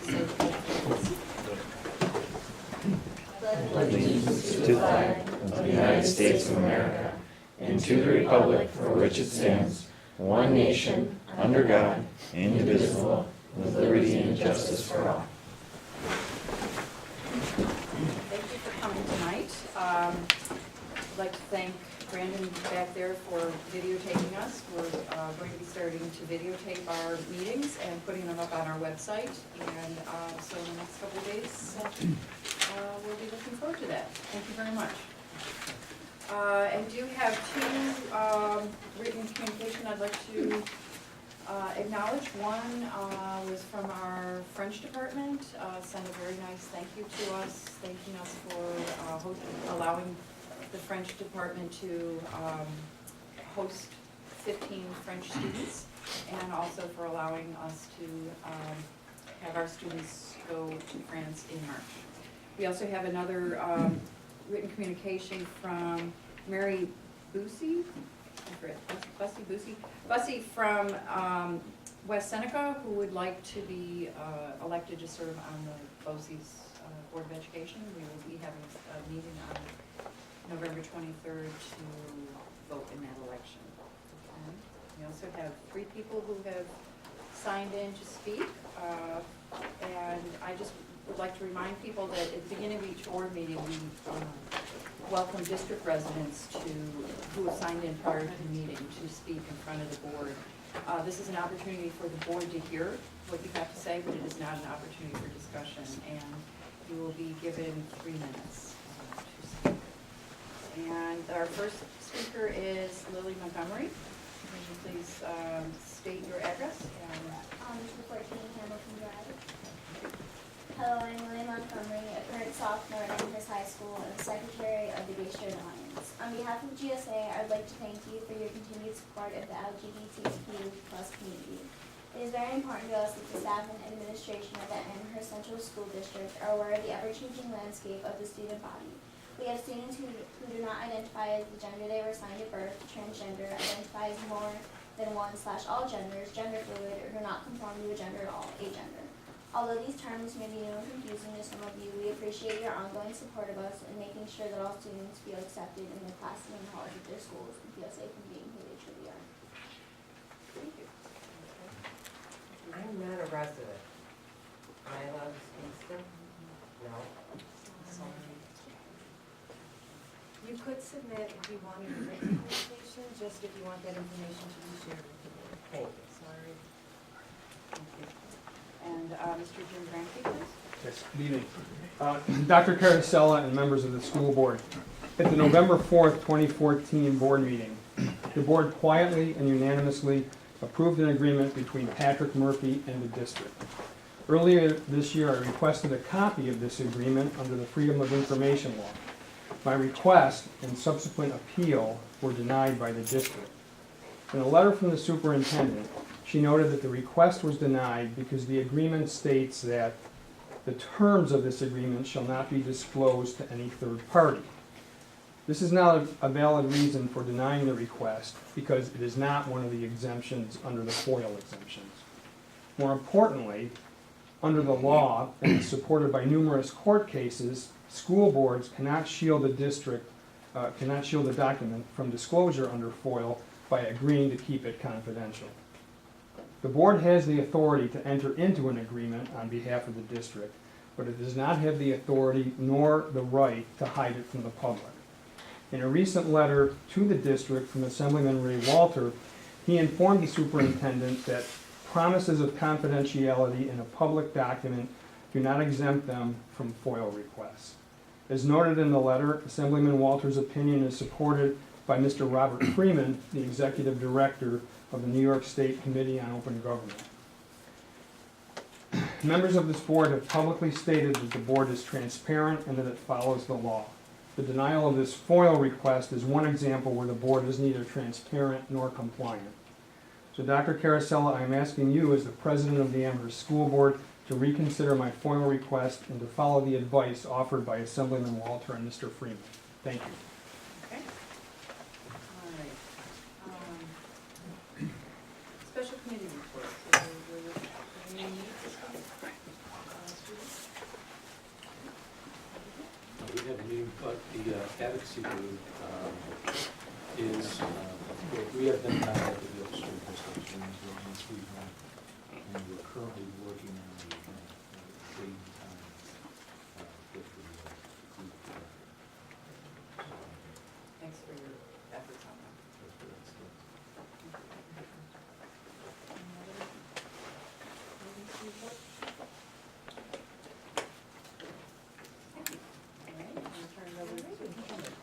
say the pledge, please. Allegiance to the flag of the United States of America and to the republic for which it stands, one nation, under God, indivisible, with liberty and justice for all. Thank you for coming tonight. I'd like to thank Brandon back there for videotaping us. We're going to be starting to videotape our meetings and putting them up on our website. And so in the next couple of days, we'll be looking forward to that. Thank you very much. I do have two written communication I'd like to acknowledge. One was from our French department, sent a very nice thank you to us, thanking us for allowing the French department to host 15 French students, and also for allowing us to have our students go to France in March. We also have another written communication from Mary Bussey, Bussey from West Seneca, who would like to be elected to serve on the BOCES Board of Education. We will be having a meeting on November 23rd to vote in that election. Okay. We also have 3 people who have signed in to speak, and I just would like to remind people that at the beginning of each board meeting, we welcome district residents who have signed in prior to the meeting to speak in front of the board. This is an opportunity for the board to hear what you have to say, but it is not an opportunity for discussion, and you will be given 3 minutes to speak. And our first speaker is Lily Montgomery. Would you please state your address? Number 14, Hamilton Drive. Hello, I'm Lily Montgomery, a current sophomore at Amherst High School and the Secretary of the Gay Straight Alliance. On behalf of GSA, I would like to thank you for your continued support of the LGBTQ+ community. It is very important to us that the staff and administration of the Amherst Central School District are aware of the ever-changing landscape of the student body. We have students who do not identify as the gender they were assigned at birth, transgender, identify as more than one/all genders, gender fluid, or do not conform to a gender at all, agender. Although these terms may be new and confusing to some of you, we appreciate your ongoing support of us in making sure that all students feel accepted in the classes and halls of their schools and feel safe in being who they truly are. Thank you. I'm not a resident. Am I allowed to speak still? No. Sorry. You could submit if you wanted written information, just if you want that information to be shared with the board. Thank you. Sorry. Thank you. And Mr. Jim Granke, please. Yes, good evening. Dr. Carasella and members of the school board. At the November 4th, 2014 board meeting, the board quietly and unanimously approved an agreement between Patrick Murphy and the district. Earlier this year, I requested a copy of this agreement under the Freedom of Information Law. My request and subsequent appeal were denied by the district. In a letter from the superintendent, she noted that the request was denied because the agreement states that the terms of this agreement shall not be disclosed to any third party. This is not a valid reason for denying the request because it is not one of the exemptions under the FOIL exemptions. More importantly, under the law, and supported by numerous court cases, school boards cannot shield the document from disclosure under FOIL by agreeing to keep it confidential. The board has the authority to enter into an agreement on behalf of the district, but it does not have the authority nor the right to hide it from the public. In a recent letter to the district from Assemblyman Ray Walter, he informed the superintendent that promises of confidentiality in a public document do not exempt them from FOIL requests. As noted in the letter, Assemblyman Walter's opinion is supported by Mr. Robert Freeman, the executive director of the New York State Committee on Open Government. Members of this board have publicly stated that the board is transparent and that it follows the law. The denial of this FOIL request is one example where the board is neither transparent nor compliant. So Dr. Carasella, I am asking you as the president of the Amherst School Board to reconsider my FOIL request and to follow the advice offered by Assemblyman Walter and Mr. Freeman. Thank you. Okay. All right. Special committee reports. So, do we need to start? have a meeting, but the advocacy group is, we have been contacted with the upstream construction as well as we've had, and we're currently working on the date and time with the group. Thanks for your efforts on that. All right, I'm gonna turn it over to Kendra.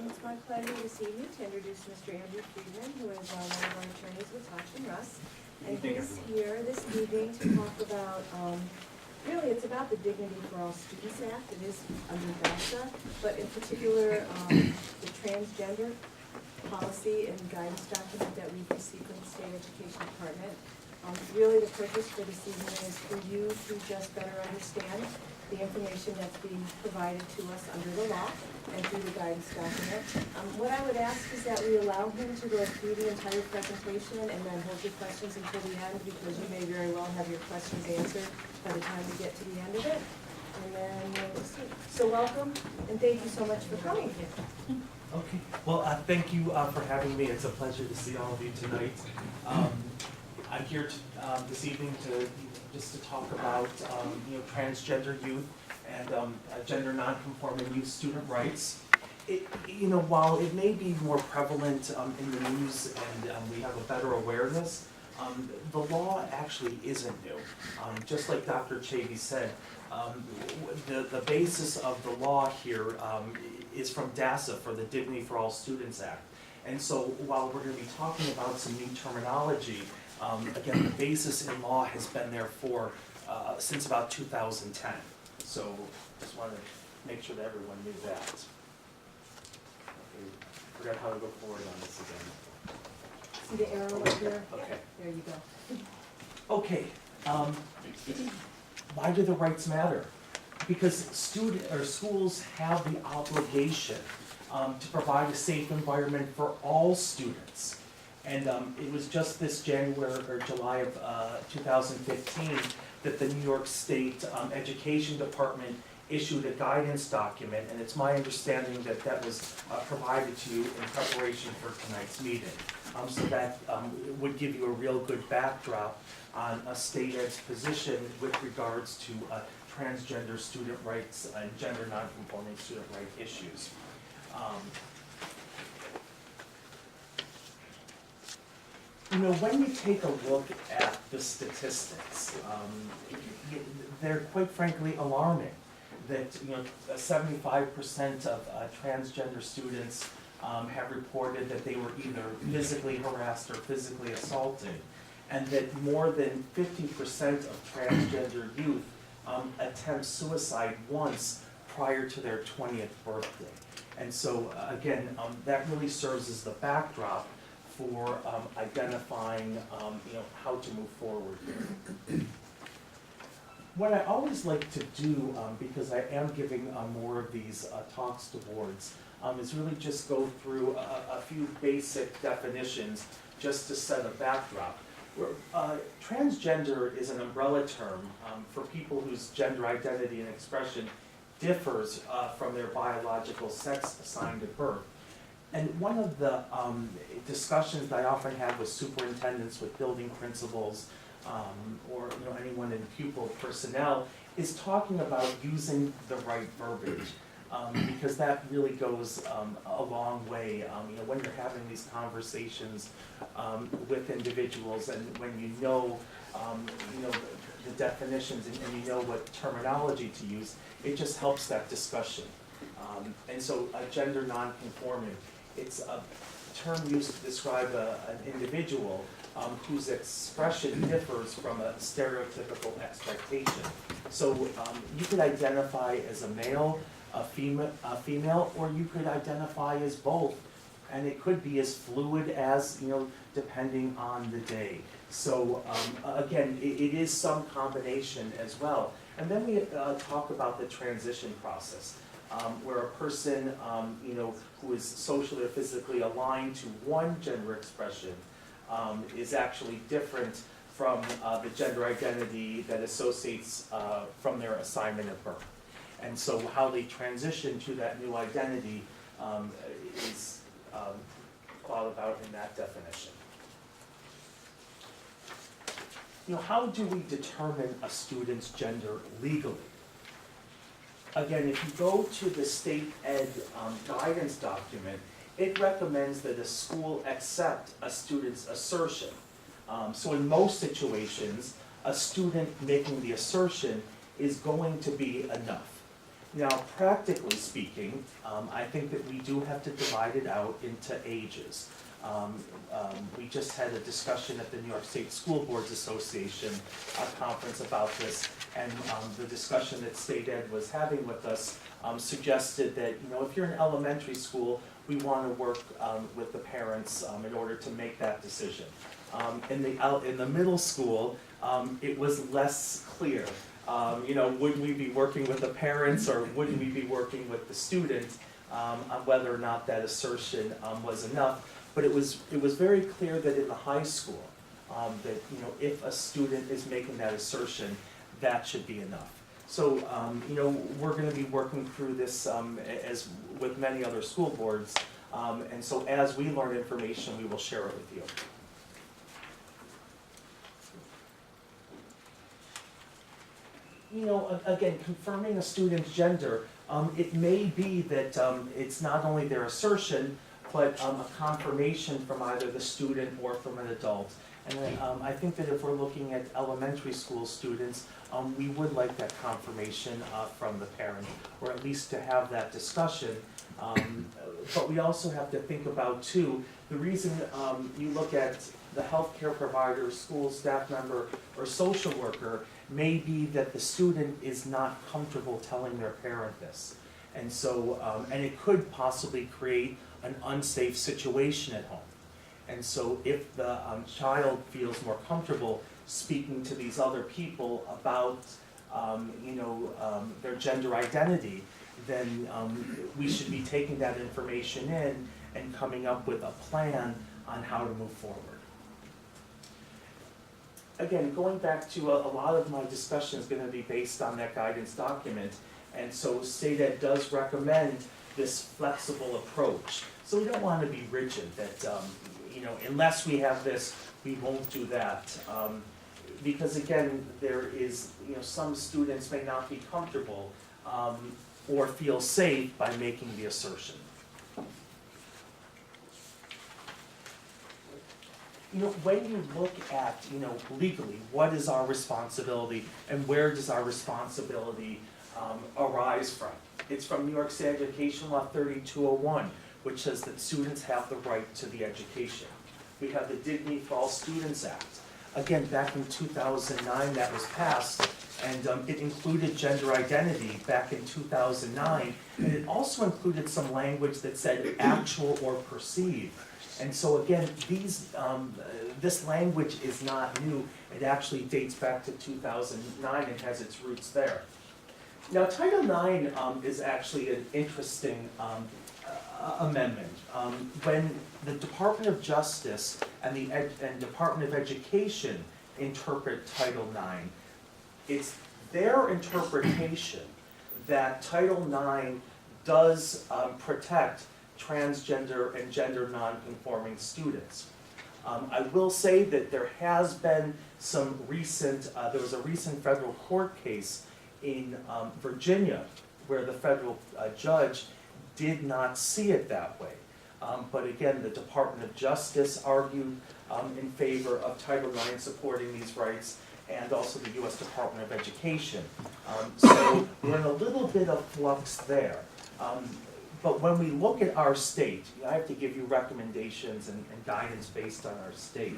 It's my pleasure this evening to introduce Mr. Andrew Friedman, who is one of our attorneys with Thompson Russ. And he's here this evening to talk about, really, it's about the Dignity for All Students Act. It is under DASA, but in particular, the transgender policy and guidance document that we've received from the State Education Department. Really, the purpose for this evening is for you to just better understand the information that's being provided to us under the law and through the guidance document. What I would ask is that we allow him to go through the entire presentation and then hold your questions until the end, because you may very well have your questions answered by the time we get to the end of it. And then we'll see. So welcome, and thank you so much for coming. Okay, well, thank you for having me. It's a pleasure to see all of you tonight. I'm here this evening just to talk about transgender youth and gender nonconforming youth student rights. While it may be more prevalent in the news and we have a better awareness, the law actually isn't new. Just like Dr. Chavy said, the basis of the law here is from DASA, for the Dignity for All Students Act. And so while we're going to be talking about some new terminology, again, the basis in law has been there for since about 2010. So just wanted to make sure that everyone knew that. Okay, forgot how to go forward on this again. See the arrow right there? Okay. There you go. Okay. Why do the rights matter? Because schools have the obligation to provide a safe environment for all students. And it was just this January or July of 2015 that the New York State Education Department issued a guidance document, and it's my understanding that that was provided to you in preparation for tonight's meeting. So that would give you a real good backdrop on a state ed's position with regards to transgender student rights and gender nonconforming student right issues. When you take a look at the statistics, they're quite frankly alarming. That 75% of transgender students have reported that they were either physically harassed or physically assaulted, and that more than 50% of transgender youth attempt suicide once prior to their 20th birthday. And so again, that really serves as the backdrop for identifying how to move forward here. What I always like to do, because I am giving more of these talks to boards, is really just go through a few basic definitions just to set a backdrop. Transgender is an umbrella term for people whose gender identity and expression differs from their biological sex assigned at birth. And one of the discussions that I often have with superintendents, with building principals, or anyone in pupil personnel, is talking about using the right verbiage, because that really goes a long way. When you're having these conversations with individuals, and when you know the definitions and you know what terminology to use, it just helps that discussion. And so gender nonconforming, it's a term used to describe an individual whose expression differs from a stereotypical expectation. So you could identify as a male, a female, or you could identify as both. And it could be as fluid as, depending on the day. So again, it is some combination as well. And then we talk about the transition process, where a person, who is socially or physically aligned to one gender expression is actually different from the gender identity that associates from their assignment at birth. And so how they transition to that new identity is thought about in that definition. How do we determine a student's gender legally? Again, if you go to the state ed guidance document, it recommends that a school accept a student's assertion. So in most situations, a student making the assertion is going to be enough. Now, practically speaking, I think that we do have to divide it out into ages. We just had a discussion at the New York State School Boards Association conference about this, and the discussion that State Ed was having with us suggested that, if you're in elementary school, we want to work with the parents in order to make that decision. In the middle school, it was less clear. Would we be working with the parents or wouldn't we be working with the student on whether or not that assertion was enough? But it was very clear that in the high school, that if a student is making that assertion, that should be enough. So we're going to be working through this as with many other school boards, and so as we learn information, we will share it with you. Again, confirming a student's gender, it may be that it's not only their assertion, but a confirmation from either the student or from an adult. And then, I think that if we're looking at elementary school students, we would like that confirmation from the parent, or at least to have that discussion. But we also have to think about, too, the reason you look at the healthcare provider, school staff member, or social worker may be that the student is not comfortable telling their parent this. And so, and it could possibly create an unsafe situation at home. And so if the child feels more comfortable speaking to these other people about, their gender identity, then we should be taking that information in and coming up with a plan on how to move forward. Again, going back to a lot of my discussion is going to be based on that guidance document, and so State Ed does recommend this flexible approach. So we don't want to be rigid that, unless we have this, we won't do that. Because again, there is, some students may not be comfortable or feel safe by making the assertion. When you look at, legally, what is our responsibility and where does our responsibility arise from? It's from New York State Education Law 3201, which says that students have the right to the education. We have the Dignity for All Students Act. Again, back in 2009, that was passed, and it included gender identity back in 2009, and it also included some language that said actual or perceived. And so again, this language is not new. It actually dates back to 2009 and has its roots there. Now, Title IX is actually an interesting amendment. When the Department of Justice and the Department of Education interpret Title IX, it's their interpretation that Title IX does protect transgender and gender non-conforming students. I will say that there has been some recent, there was a recent federal court case in Virginia where the federal judge did not see it that way. But again, the Department of Justice argued in favor of Title IX supporting these rights, and also the U.S. Department of Education. So we're in a little bit of flux there. But when we look at our state, I have to give you recommendations and guidance based on our state.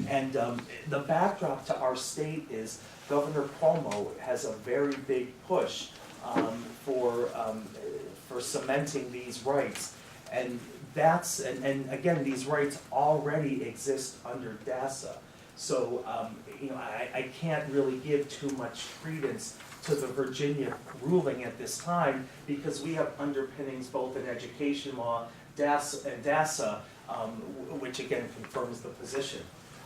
And the backdrop to our state is Governor Cuomo has a very big push for cementing these rights. And that's, and again, these rights already exist under DASA. So, I can't really give too much credence to the Virginia ruling at this time, because we have underpinnings both in education law, DASA, which again confirms the position.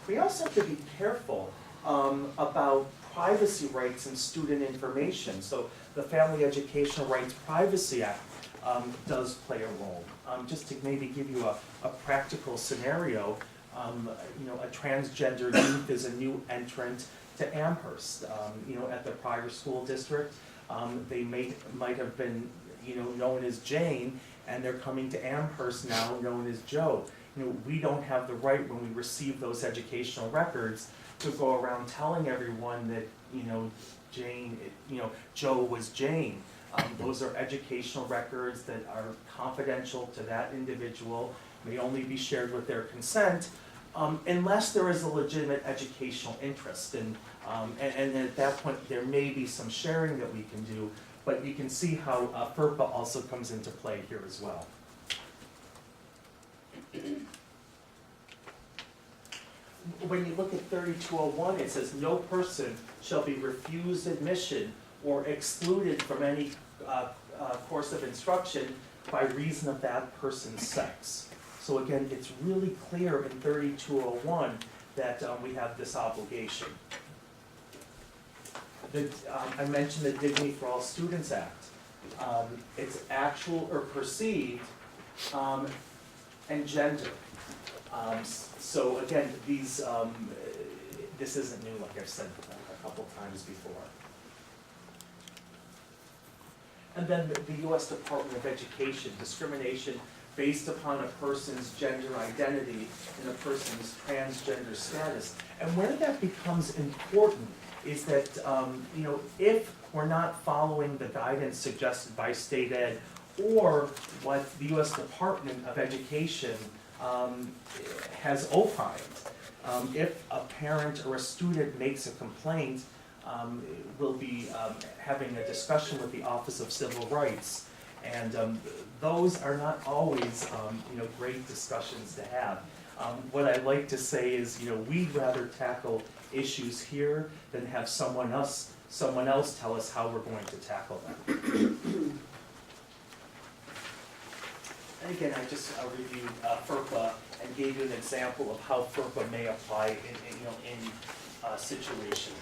We also have to be careful about privacy rights and student information. So the Family Educational Rights Privacy Act does play a role. Just to maybe give you a practical scenario, a transgender youth is a new entrant to Amherst. At the prior school district, they might have been, known as Jane, and they're coming to Amherst now known as Joe. We don't have the right when we receive those educational records to go around telling everyone that, Joe was Jane. Those are educational records that are confidential to that individual, may only be shared with their consent, unless there is a legitimate educational interest. And at that point, there may be some sharing that we can do, but you can see how FERPA also comes into play here as well. When you look at 3201, it says no person shall be refused admission or excluded from any course of instruction by reason of that person's sex. So again, it's really clear in 3201 that we have this obligation. I mentioned the Dignity for All Students Act. It's actual or perceived and gender. So again, this isn't new, like I've said a couple times before. And then the U.S. Department of Education, discrimination based upon a person's gender identity and a person's transgender status. And where that becomes important is that, if we're not following the guidance suggested by state ed or what the U.S. Department of Education has opined, if a parent or a student makes a complaint, we'll be having a discussion with the Office of Civil Rights. And those are not always, great discussions to have. What I like to say is, we'd rather tackle issues here than have someone else tell us how we're going to tackle them. And again, I just reviewed FERPA and gave you an example of how FERPA may apply in a situation.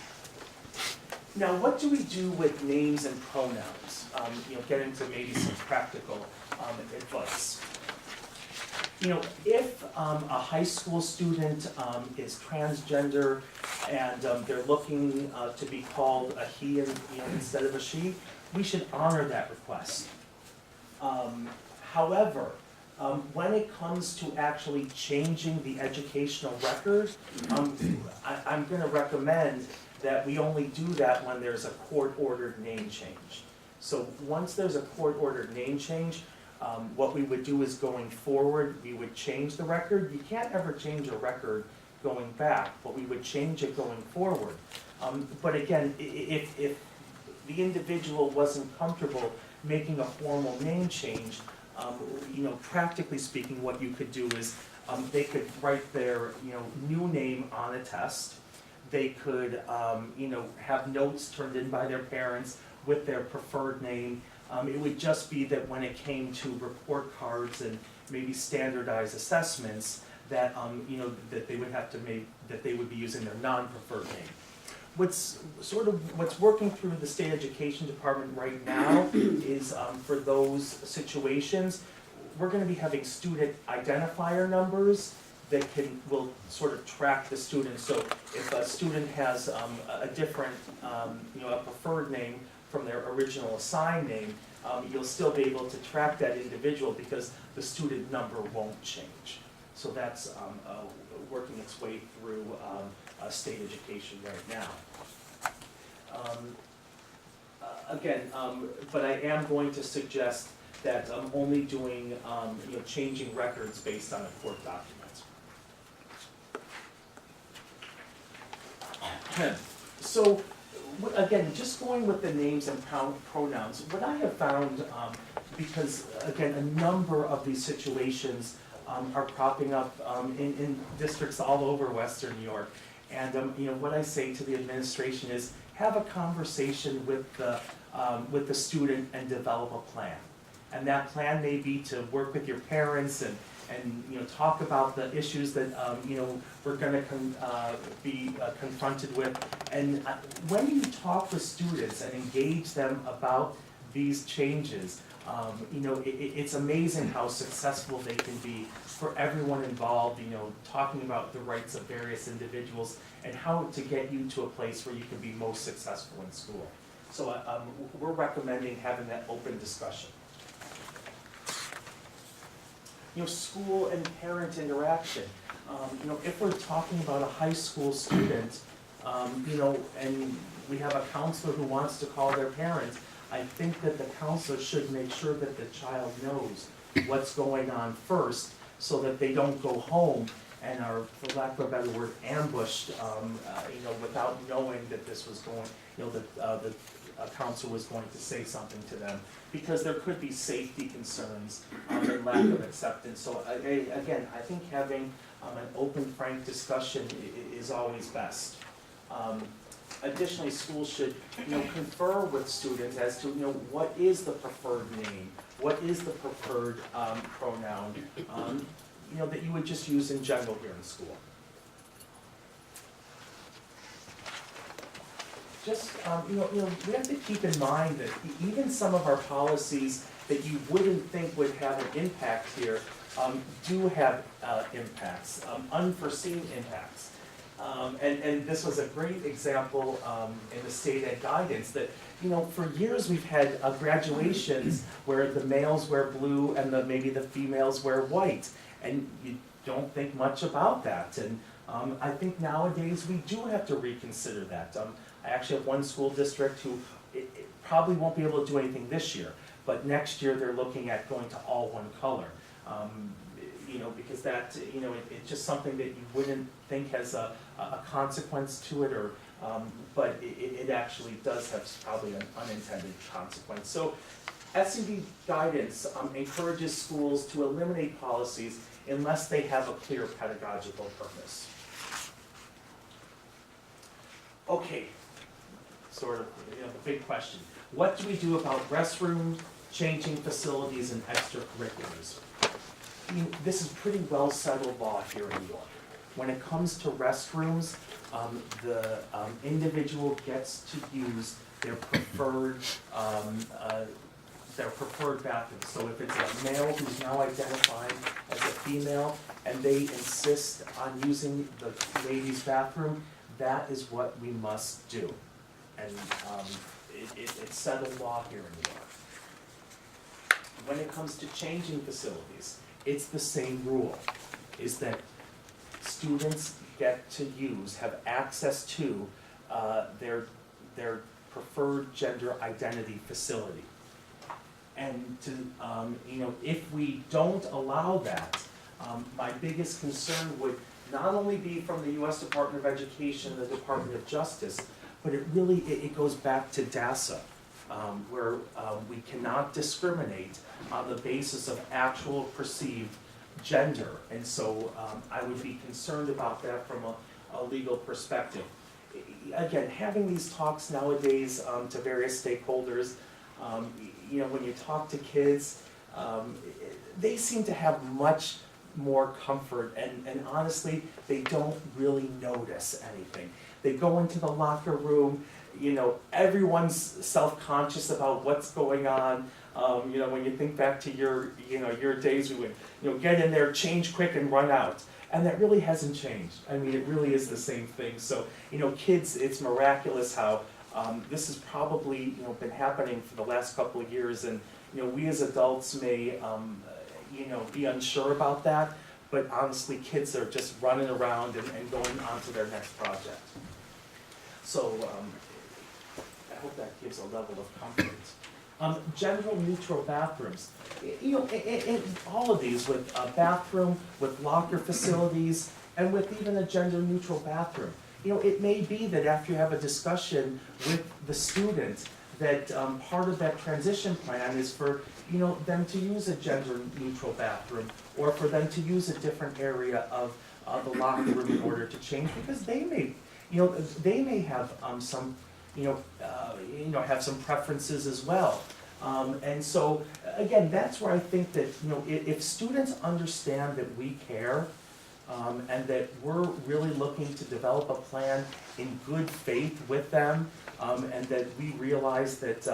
Now, what do we do with names and pronouns? Get into maybe some practical advice. If a high school student is transgender and they're looking to be called a he instead of a she, we should honor that request. However, when it comes to actually changing the educational record, I'm going to recommend that we only do that when there's a court-ordered name change. So once there's a court-ordered name change, what we would do is going forward, we would change the record. You can't ever change a record going back, but we would change it going forward. But again, if the individual wasn't comfortable making a formal name change, practically speaking, what you could do is they could write their new name on a test. They could have notes turned in by their parents with their preferred name. It would just be that when it came to report cards and maybe standardized assessments, that that they would have to that they would be using their non-preferred name. What's working through the state education department right now is for those situations, we're going to be having student identifier numbers that will sort of track the student. So if a student has a different, a preferred name from their original assigned name, you'll still be able to track that individual because the student number won't change. So that's working its way through state education right now. But I am going to suggest that I'm only doing, changing records based on a court document. So, again, just going with the names and pronouns, what I have found, because, again, a number of these situations are propping up in districts all over Western New York. And, what I say to the administration is have a conversation with the student and develop a plan. And that plan may be to work with your parents and you know, talk about the issues that, you know, we're gonna be confronted with. And when you talk with students and engage them about these changes, you know, it's amazing how successful they can be for everyone involved, you know, talking about the rights of various individuals and how to get you to a place where you can be most successful in school. So we're recommending having that open discussion. You know, school and parent interaction. You know, if we're talking about a high school student, you know, and we have a counselor who wants to call their parents, I think that the counselor should make sure that the child knows what's going on first, so that they don't go home and are, for lack of a better word, ambushed, you know, without knowing that this was going, you know, that the counselor was going to say something to them, because there could be safety concerns and lack of acceptance. So again, I think having an open, frank discussion is always best. Additionally, schools should, you know, confer with students as to, you know, what is the preferred name, what is the preferred pronoun, you know, that you would just use in general here in school. Just, you know, we have to keep in mind that even some of our policies that you wouldn't think would have an impact here do have impacts, unforeseen impacts. And this was a great example in the state ed guidance that, you know, for years we've had graduations where the males wear blue and maybe the females wear white, and you don't think much about that. And I think nowadays we do have to reconsider that. I actually have one school district who it probably won't be able to do anything this year, but next year they're looking at going to all one color. You know, because that, you know, it's just something that you wouldn't think has a consequence to it, or, but it actually does have probably an unintended consequence. So SED guidance encourages schools to eliminate policies unless they have a clear pedagogical purpose. Okay, sort of, you know, the big question. What do we do about restrooms, changing facilities, and extracurriculars? I mean, this is pretty well settled law here in New York. When it comes to restrooms, the individual gets to use their preferred bathroom. So if it's a male who's now identified as a female and they insist on using the ladies' bathroom, that is what we must do. And it's settled law here in New York. When it comes to changing facilities, it's the same rule, is that students get to use, have access to their preferred gender identity facility. And to, you know, if we don't allow that, my biggest concern would not only be from the U.S. Department of Education and the Department of Justice, but it goes back to DASA, where we cannot discriminate on the basis of actual perceived gender. And so I would be concerned about that from a legal perspective. Again, having these talks nowadays to various stakeholders, you know, when you talk to kids, they seem to have much more comfort, and honestly, they don't really notice anything. They go into the locker room, you know, everyone's self-conscious about what's going on. You know, when you think back to your days, we would, you know, get in there, change quick, and run out. And that really hasn't changed. I mean, it really is the same thing. So, you know, kids, it's miraculous how this has probably, you know, been happening for the last couple of years. And, you know, we as adults may, you know, be unsure about that. But honestly, kids are just running around and going on to their next project. So I hope that gives a level of comfort. Gender neutral bathrooms. You know, in all of these, with a bathroom, with locker facilities, and with even a gender neutral bathroom. You know, it may be that after you have a discussion with the student, that part of that transition plan is for, you know, them to use a gender neutral bathroom, or for them to use a different area of the locker room in order to change, because they may, you know, they may have some, have some preferences as well. And so, again, that's where I think that, you know, if students understand that we care, and that we're really looking to develop a plan in good faith with them, and that we realize that,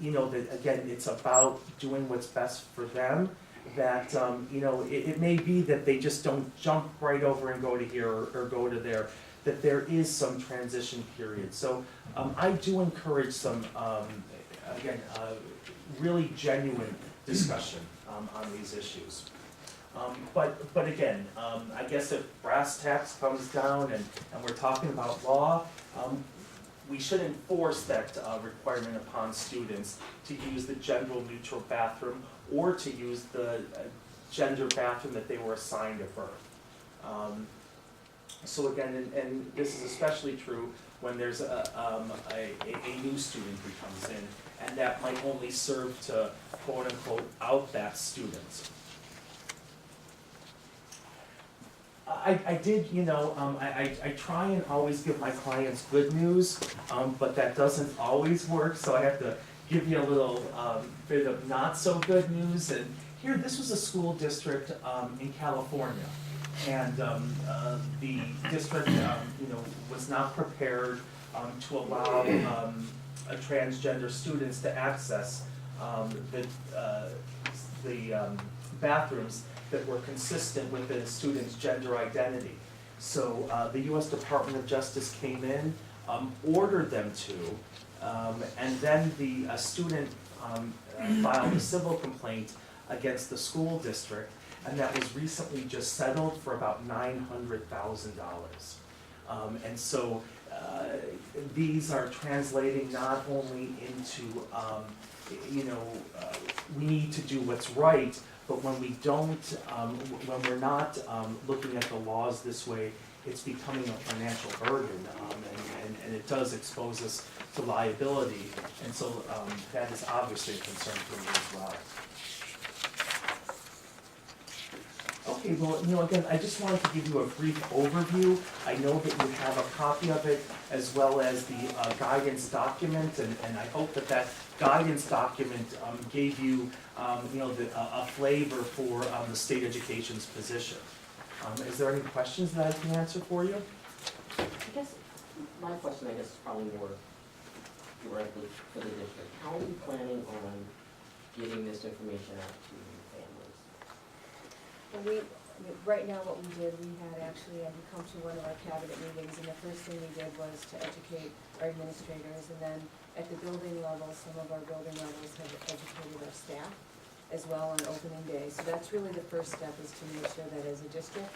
you know, that again, it's about doing what's best for them, that, you know, it may be that they just don't jump right over and go to here or go to there, that there is some transition period. So I do encourage some, again, really genuine discussion on these issues. But again, I guess if brass tacks comes down and we're talking about law, we shouldn't force that requirement upon students to use the gender neutral bathroom or to use the gender bathroom that they were assigned at birth. So again, and this is especially true when there's a new student who comes in, and that might only serve to quote unquote out that student. I did, you know, I try and always give my clients good news, but that doesn't always work, so I have to give you a little bit of not so good news. And here, this was a school district in California, and the district, you know, was not prepared to allow transgender students to access the bathrooms that were consistent with the student's gender identity. So the US Department of Justice came in, ordered them to, and then the student filed a civil complaint against the school district, and that was recently just settled for about $900,000. And so these are translating not only into, you know, we need to do what's right, but when we don't, when we're not looking at the laws this way, it's becoming a financial burden, and it does expose us to liability, and so that is obviously a concern for me as well. Okay, well, you know, again, I just wanted to give you a brief overview. I know that you have a copy of it as well as the guidance document, and I hope that that guidance document gave you, you know, a flavor for the state education's position. Is there any questions that I can answer for you? I guess my question, I guess, is probably more directly for the district. How are you planning on getting this information out to families? Well, right now what we did, we had actually had to come to one of our cabinet meetings, and the first thing we did was to educate our administrators, and then at the building level, some of our building levels have educated our staff as well on opening day. So that's really the first step, is to make sure that as a district,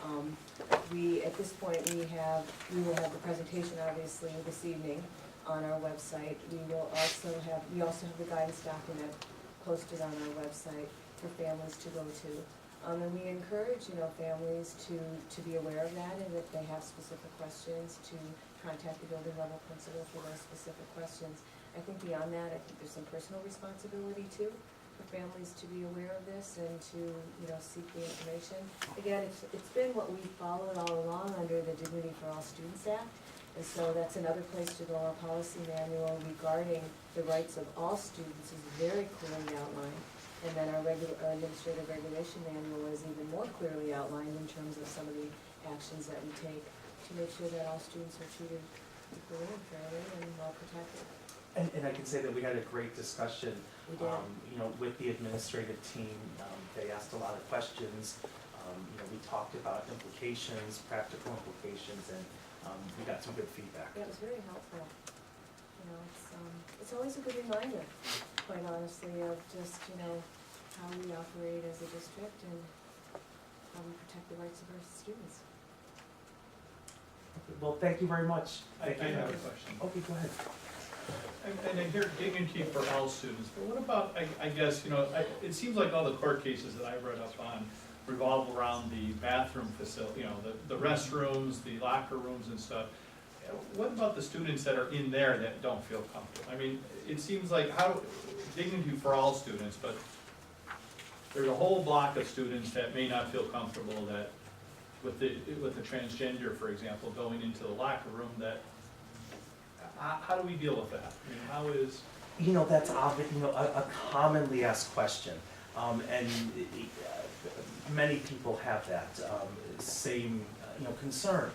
at this point, we will have the presentation obviously this evening on our website. We also have the guidance document posted on our website for families to go to. And we encourage, you know, families to be aware of that, and if they have specific questions, to contact the building level principal for those specific questions. I think beyond that, I think there's some personal responsibility too, for families to be aware of this and to, you know, seek the information. Again, it's been what we followed all along under the Dignity for All Students Act, and so that's another place to go. Our policy manual regarding the rights of all students is very clearly outlined. And then our administrative regulation manual is even more clearly outlined in terms of some of the actions that we take to make sure that all students are treated equally and fairly and well protected. And I can say that we had a great discussion, We did. you know, with the administrative team. They asked a lot of questions. You know, we talked about implications, practical implications, and we got some good feedback. Yeah, it was very helpful. You know, it's always a good reminder, quite honestly, of just, you know, how we operate as a district and how we protect the rights of our students. Well, thank you very much. I have a question. Okay, go ahead. And I hear dignity for all students, but what about, I guess, you know, it seems like all the court cases that I've read up on revolve around the bathroom facility, you know, the restrooms, the locker rooms and stuff. What about the students that are in there that don't feel comfortable? I mean, it seems like dignity for all students, but there's a whole block of students that may not feel comfortable that with the transgender, for example, going into the locker room, that how do we deal with that? I mean, how is You know, that's obvious, you know, a commonly asked question. And many people have that same, you know, concern.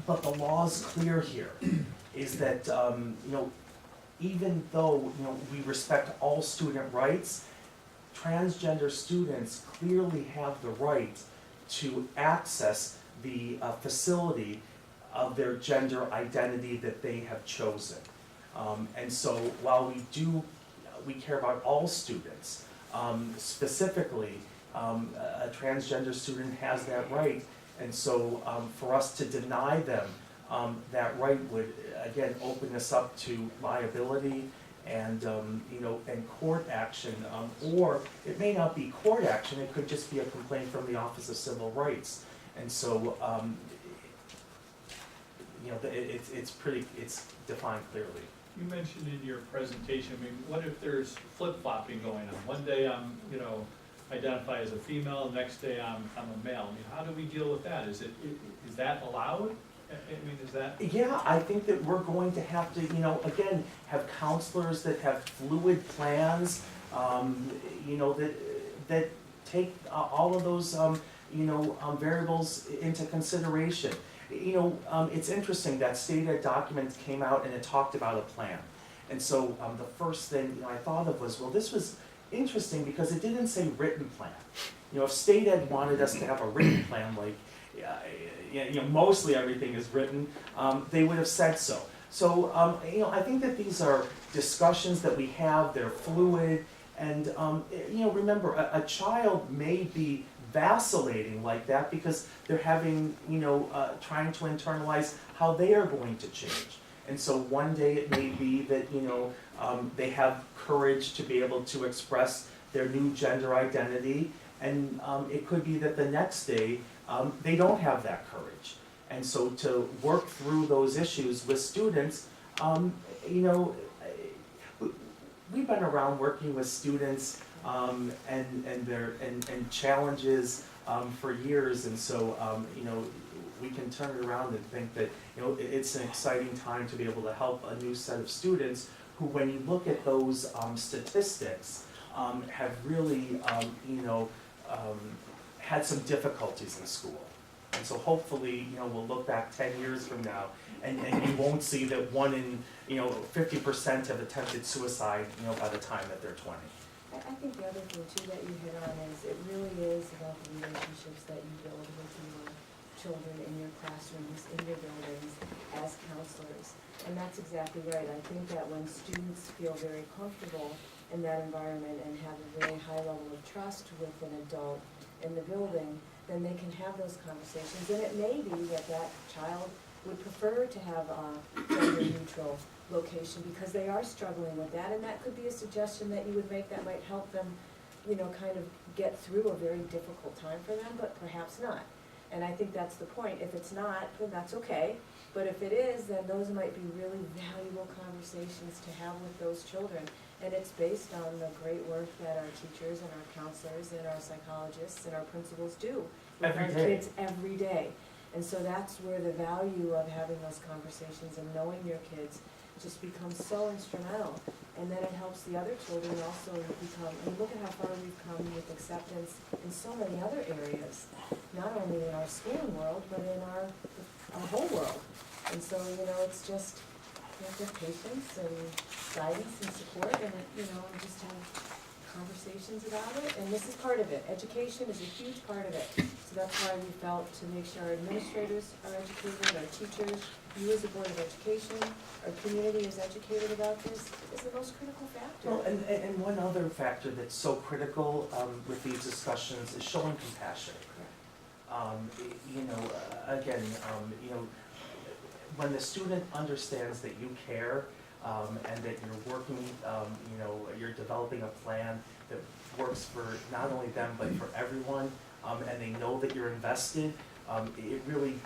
But the law's clear here, is that, you know, even though, you know, we respect all student rights, transgender students clearly have the right to access the facility of their gender identity that they have chosen. And so while we care about all students, specifically, a transgender student has that right. And so for us to deny them that right would, again, open us up to liability and, you know, and court action. Or it may not be court action, it could just be a complaint from the Office of Civil Rights. And so, you know, it's defined clearly. You mentioned in your presentation, I mean, what if there's flip-flopping going on? One day I'm, you know, identify as a female, next day I'm a male. I mean, how do we deal with that? Is that allowed? I mean, is that? Yeah, I think that we're going to have to, you know, again, have counselors that have fluid plans, you know, that take all of those, you know, variables into consideration. You know, it's interesting that state ed document came out and it talked about a plan. And so the first thing, you know, I thought of was, well, this was interesting because it didn't say written plan. You know, if state ed wanted us to have a written plan, like, you know, mostly everything is written, they would have said so. So, you know, I think that these are discussions that we have, they're fluid, and, you know, remember, a child may be vacillating like that because they're having, you know, trying to internalize how they are going to change. And so one day it may be that, you know, they have courage to be able to express their new gender identity, and it could be that the next day they don't have that courage. And so to work through those issues with students, you know, we've been around working with students and challenges for years, and so you know, we can turn it around and think that, you know, it's an exciting time to be able to help a new set of students who, when you look at those statistics, have really, you know, had some difficulties in school. And so hopefully, you know, we'll look back 10 years from now and you won't see that 1 in, you know, 50% have attempted suicide, you know, by the time that they're 20. I think the other thing too that you hit on is it really is about the relationships that you build with your children in your classrooms, in your buildings, as counselors. And that's exactly right. I think that when students feel very comfortable in that environment and have a very high level of trust with an adult in the building, then they can have those conversations. And it may be that that child would prefer to have a gender neutral location because they are struggling with that, and that could be a suggestion that you would make that might help them, you know, kind of get through a very difficult time for them, but perhaps not. And I think that's the point. If it's not, then that's okay. But if it is, then those might be really valuable conversations to have with those children. And it's based on the great work that our teachers and our counselors and our psychologists and our principals do with our kids every day. And so that's where the value of having those conversations and knowing your kids just becomes so instrumental. And then it helps the other children also become, and look at how far we've come with acceptance in so many other areas, not only in our schooling world, but in our whole world. And so, you know, it's just, you have to have patience and guidance and support and, you know, and just have conversations about it. And this is part of it. Education is a huge part of it. So that's why we felt to make sure our administrators are educated, our teachers, you as a Board of Education, our community is educated about this, is the most critical factor. Well, and one other factor that's so critical with these discussions is showing compassion. You know, again, you know, when the student understands that you care and that you're working, you know, you're developing a plan that works for not only them but for everyone, and they know that you're invested, it really,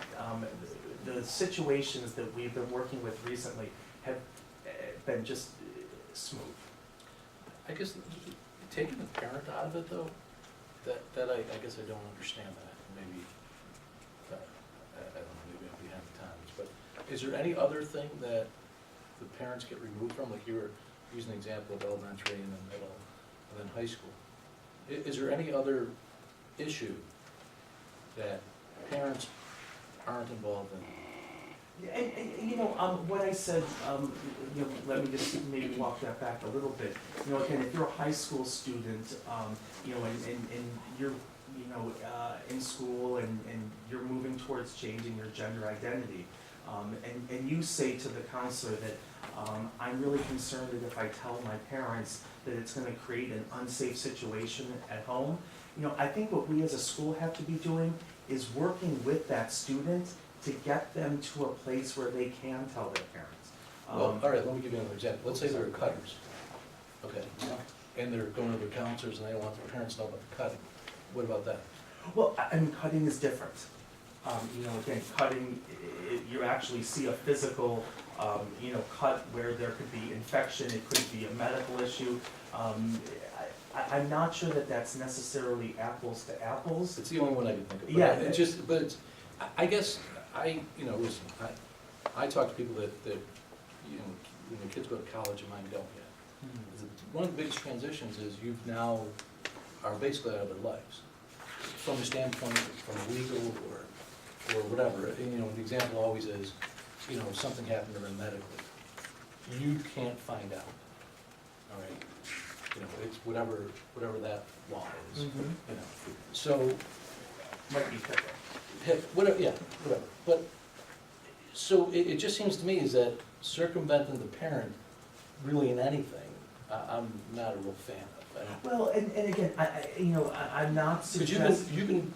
the situations that we've been working with recently have been just smooth. I guess taking the parent out of it though, that I guess I don't understand that. Maybe, I don't know, maybe I'm behind the times, but is there any other thing that the parents get removed from? Like you were using the example of elementary and then middle, and then high school. Is there any other issue that parents aren't involved in? What I said, let me just maybe walk that back a little bit. Again, if you're a high school student, and you're, in school and you're moving towards changing your gender identity, and you say to the counselor that, I'm really concerned that if I tell my parents that it's gonna create an unsafe situation at home, I think what we as a school have to be doing is working with that student to get them to a place where they can tell their parents. Well, all right, let me give you another example. Let's say they're cutters, okay? And they're going to their counselors and they don't want their parents to know about the cutting. What about that? Well, cutting is different. Again, cutting, you actually see a physical, cut where there could be infection, it could be a medical issue. I'm not sure that that's necessarily apples to apples. It's the only one I can think of. Yeah. It's just, but it's, I guess, listen, I talk to people that, when the kids go to college and mine don't yet. One of the biggest transitions is you've now are basically out of their lives. From a standpoint, from legal or whatever, the example always is, something happened to them medically. You can't find out, all right? It's whatever that law is, So, Might be different. whatever, yeah, whatever. But, so it just seems to me is that circumventing the parent really in anything, I'm not a real fan of. Well, and again, I'm not Because suggesting. you can,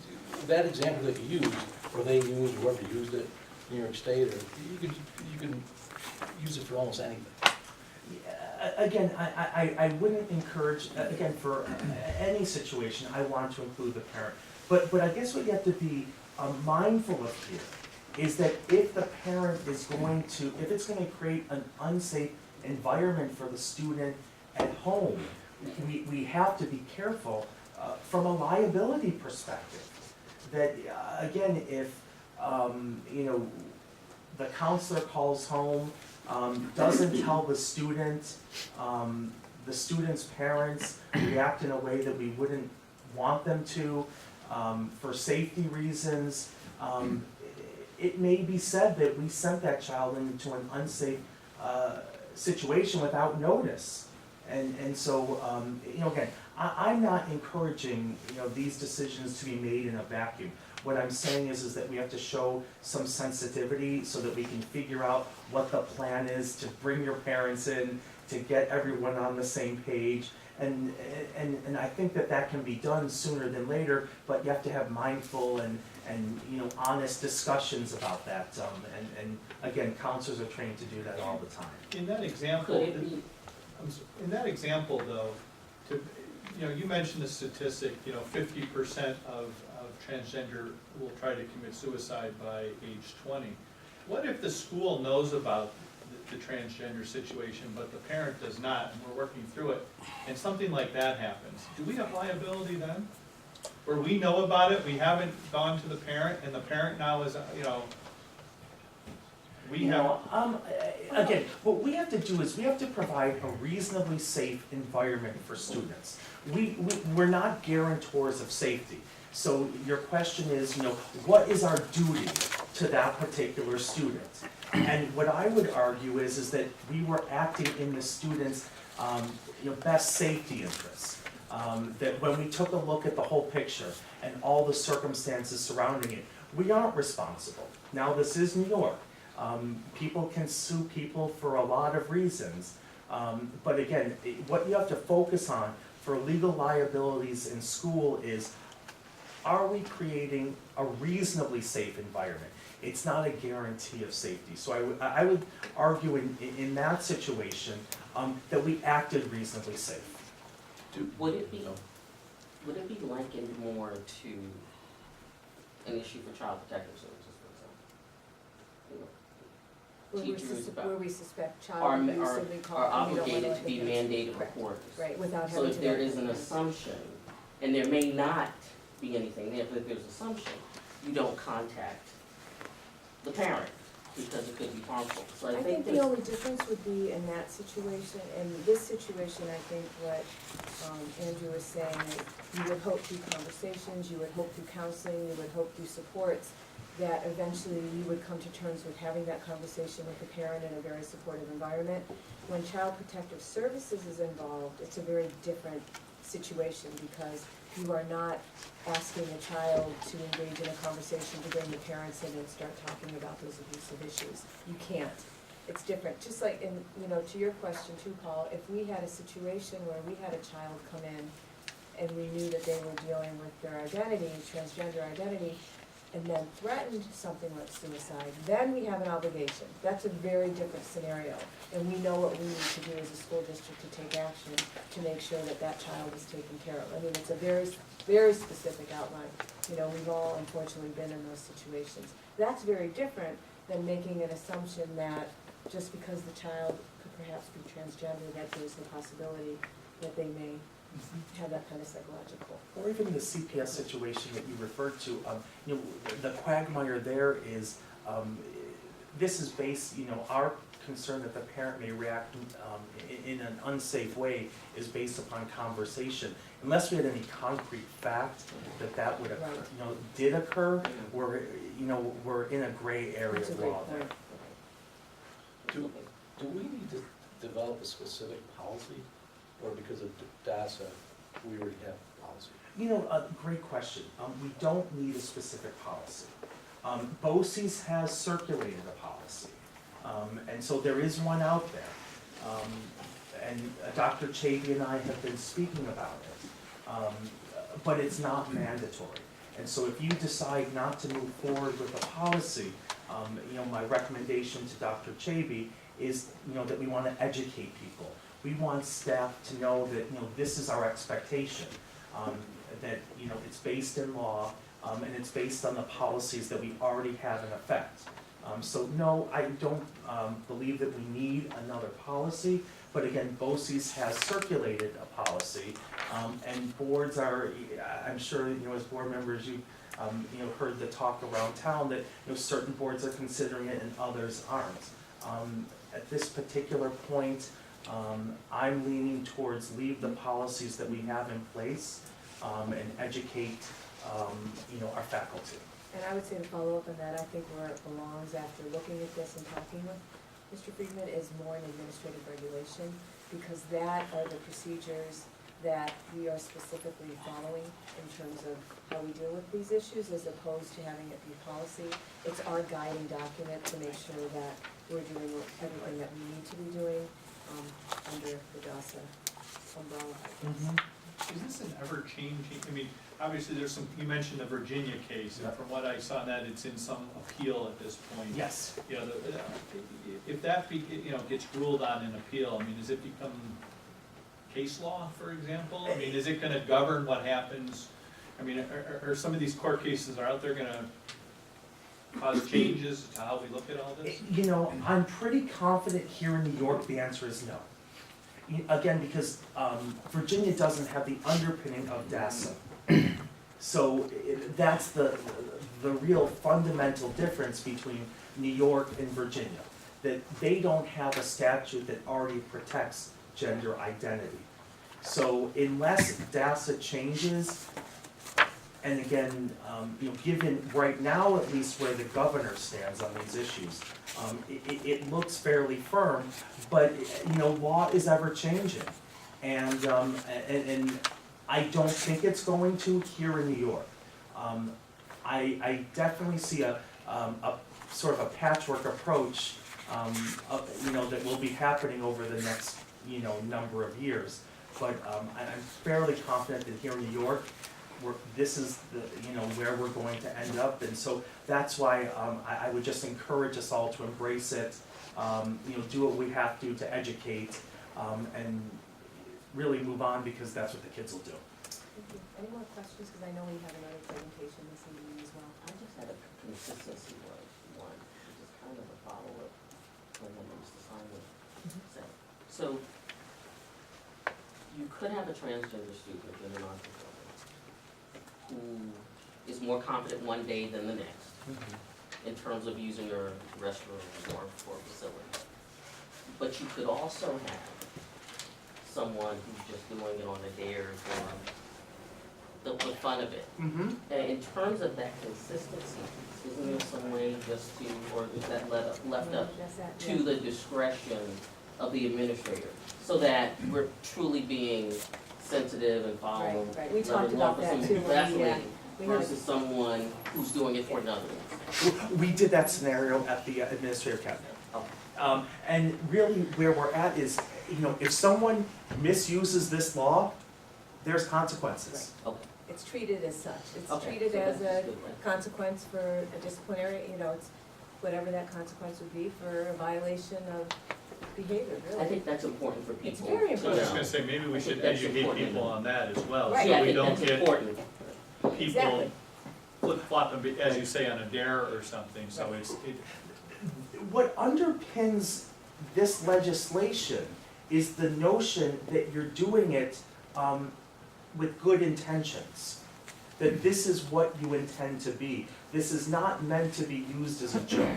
that example that you used, or they used, or whoever used it, New York State, or you can use it for almost anything. Again, I wouldn't encourage, again, for any situation, I want to include the parent. But I guess what you have to be mindful of here is that if the parent is going to, if it's going to create an unsafe environment for the student at home, we have to be careful from a liability perspective. That, again, if, the counselor calls home, doesn't tell the student's parents react in a way that we wouldn't want them to, for safety reasons, it may be said that we sent that child into an unsafe situation without notice. And so, again, I'm not encouraging, these decisions to be made in a vacuum. What I'm saying is that we have to show some sensitivity so that we can figure out what the plan is to bring your parents in, to get everyone on the same page. And I think that can be done sooner than later, but you have to have mindful and honest discussions about that. And again, counselors are trained to do that all the time. In that example, though, you mentioned the statistic, 50% of transgender will try to commit suicide by age 20. What if the school knows about the transgender situation, but the parent does not, and we're working through it, and something like that happens? Do we have liability then? Where we know about it, we haven't gone to the parent, and the parent now is, Again, what we have to do is we have to provide a reasonably safe environment for students. We're not guarantors of safety. So your question is, what is our duty to that particular student? And what I would argue is that we were acting in the student's, best safety interests. That when we took a look at the whole picture and all the circumstances surrounding it, we aren't responsible. Now, this is New York. People can sue people for a lot of reasons. But again, what you have to focus on for legal liabilities in school is, are we creating a reasonably safe environment? It's not a guarantee of safety. So I would argue in that situation that we acted reasonably safe. Would it be likened more to an issue for child protective services, for example? Teachers Where we suspect are child abuse and we call. are and we don't wanna obligated let to be them- mandated Correct. reporters. Right, without So having if to. there know is an anything. assumption, and there may not be anything there, but if there's an assumption, you don't contact the parent. because it could be harmful. So I think the there's- only difference would be in that situation, in this situation, I think what Andrew was saying, is you would hope through conversations, you would hope through counseling, you would hope through supports, that eventually you would come to terms with having that conversation with the parent in a very supportive environment. When Child Protective Services is involved, it's a very different situation because you are not asking a child to engage in a conversation to bring the parents in and start talking about those abusive issues. You can't. It's different. Just like in, you know, to your question too, Paul, if we had a situation where we had a child come in and we knew that they were dealing with their identity, transgender identity, and then threatened something like suicide, then we have an obligation. That's a very different scenario. And we know what we need to do as a school district to take action to make sure that that child is taken care of. I mean, it's a very, very specific outline. You know, we've all unfortunately been in those situations. That's very different than making an assumption that just because the child could perhaps be transgender, that there's the possibility that they may have that kind of psychological. Or even the CPS situation that you referred to, you know, the quagmire there is, this is based, you know, our concern that the parent may react in an unsafe way is based upon conversation. Unless we had any concrete fact that would occur, Right. you know, did occur, we're in a gray area That's a of great law there. point. Do we need to develop a specific policy, or because of DASA, we already have a policy? You know, a great question. We don't need a specific policy. BOCES has circulated a policy, and so there is one out there. And Dr. Chavy and I have been speaking about it, but it's not mandatory. And so if you decide not to move forward with a policy, you know, my recommendation to Dr. Chavy is, you know, that we want to educate people. We want staff to know that, you know, this is our expectation, that, you know, it's based in law, and it's based on the policies that we already have in effect. So no, I don't believe that we need another policy, but again, BOCES has circulated a policy, and boards are, I'm sure, you know, as board members, you know, heard the talk around town that, you know, certain boards are considering it and others aren't. At this particular point, I'm leaning towards leave the policies that we have in place, and educate, you know, our faculty. And I would say to follow up on that, I think where it belongs after looking at this and talking with Mr. Friedman is more an administrative regulation, because that are the procedures that we are specifically following in terms of how we deal with these issues, as opposed to having it be policy. It's our guiding document to make sure that we're doing everything that we need to be doing under the DASA umbrella, I guess. Is this an ever-changing, I mean, obviously there's some, you mentioned the Virginia case, and from what I saw in that, it's in some appeal at this point. Yes. You know, if that, you know, gets ruled on in appeal, I mean, does it become case law, for example? I mean, is it gonna govern what happens? I mean, are some of these court cases are out there gonna cause changes to how we look at all this? You know, I'm pretty confident here in New York, the answer is no. Again, because Virginia doesn't have the underpinning of DASA. So that's the real fundamental difference between New York and Virginia. That they don't have a statute that already protects gender identity. So unless DASA changes, and again, you know, given right now at least where the governor stands on these issues, it looks fairly firm, but you know, law is ever changing, and I don't think it's going to here in New York. I definitely see a sort of a patchwork approach, you know, that will be happening over the next, you know, number of years. But I'm fairly confident that here in New York, this is the, you know, where we're going to end up, and so that's why I would just encourage us all to embrace it, you know, do what we have to educate, and really move on, because that's what the kids will do. Thank you. Any more questions? Because I know we have another presentation this evening as well. I just had a consistency one, which is kind of a follow-up from what Mr. Simon said. So, you could have a transgender student in an non-conforming who is more confident one day than the next, in terms of using your restroom or facility. But you could also have someone who's just doing it on a dare for the fun of it. Mm-hmm. And in terms of that consistency, isn't there some way just to, or is that left up That's that, to the discretion of the administrator? So that we're truly being sensitive and following Right, right. We talked level law about for that someone too who's when we, vacillating we had a- versus someone who's doing it for another reason. We did that scenario at the administrative cabinet. Oh. And really where we're at is, if someone misuses this law, there's consequences. It's treated as such. It's Okay, treated so as that's a good then. consequence for a disciplinary, it's whatever that consequence would be for a violation of behavior, really. I think that's important for people It's very to I was important. just know. gonna say, maybe we I think should that's educate important. people on that as well, Right. Yeah, so I we think don't that's get important. people Exactly. flip-flop, as you say, on a dare or something, so What underpins this legislation is the notion that you're doing it with good intentions. That this is what you intend to be. This is not meant to be used as a joke.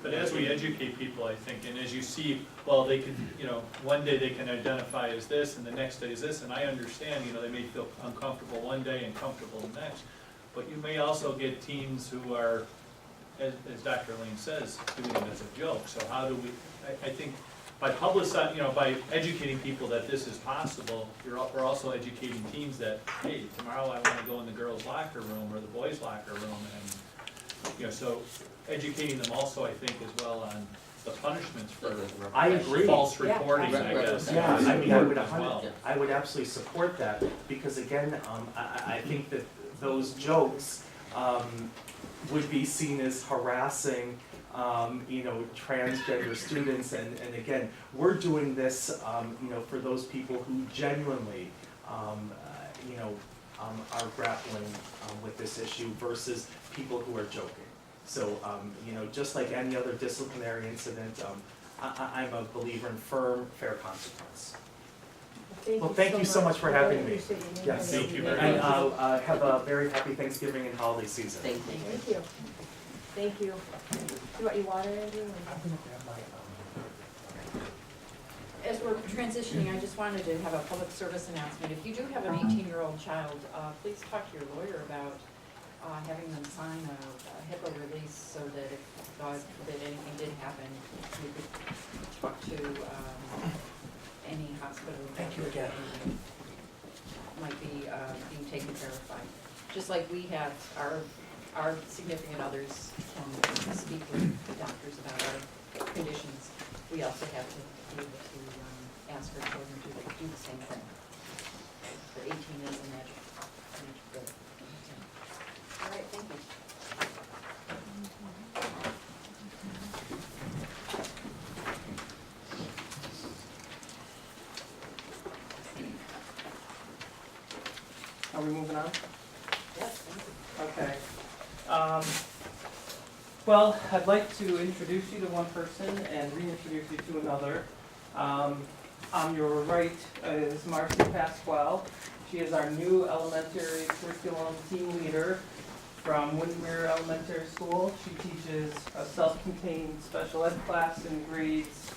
But as we educate people, I think, and as you see, well, they can, one day they can identify as this, and the next day as this, and I understand, they may feel uncomfortable one day and comfortable the next, but you may also get teens who are, as Dr. Lane says, doing it as a joke, so how do we, I think, by by educating people that this is possible, we're also educating teens that, hey, tomorrow I wanna go in the girls' locker room or the boys' locker room, and, so educating them also, I think, as well on the punishments for I agree. false Yeah, reporting, I guess. Yeah, is I mean, I would important as well. I would absolutely support that, because again, I think that those jokes, would be seen as harassing, transgender students, and again, we're doing this, for those people who genuinely, are grappling, with this issue versus people who are joking. So, just like any other disciplinary incident, I'm a believer in firm, fair consequence. Well, thank you so much for having me. Yes. Thank you very And much. have a very happy Thanksgiving and holiday season. Thank you. Thank you. Thank you. You want your water, Andrew? I'm gonna grab my, As we're transitioning, I just wanted to have a public service announcement. If you do have an 18-year-old child, please talk to your lawyer about having them sign a HIPAA release so that if, God forbid, anything did happen, you could talk to any hospital. Thank you again. Might be being taken care of by, just like we have our significant others can speak with doctors about our conditions. We also have to be able to ask our children to do the same thing. The 18 is a magic grade. All right, thank you. Are we moving on? Yes, thank you. Okay. Well, I'd like to introduce you to one person and reintroduce you to another. On your right is Marcy Pasquale. She is our new elementary curriculum team leader from Windermere Elementary School. She teaches a self-contained special ed class in grades,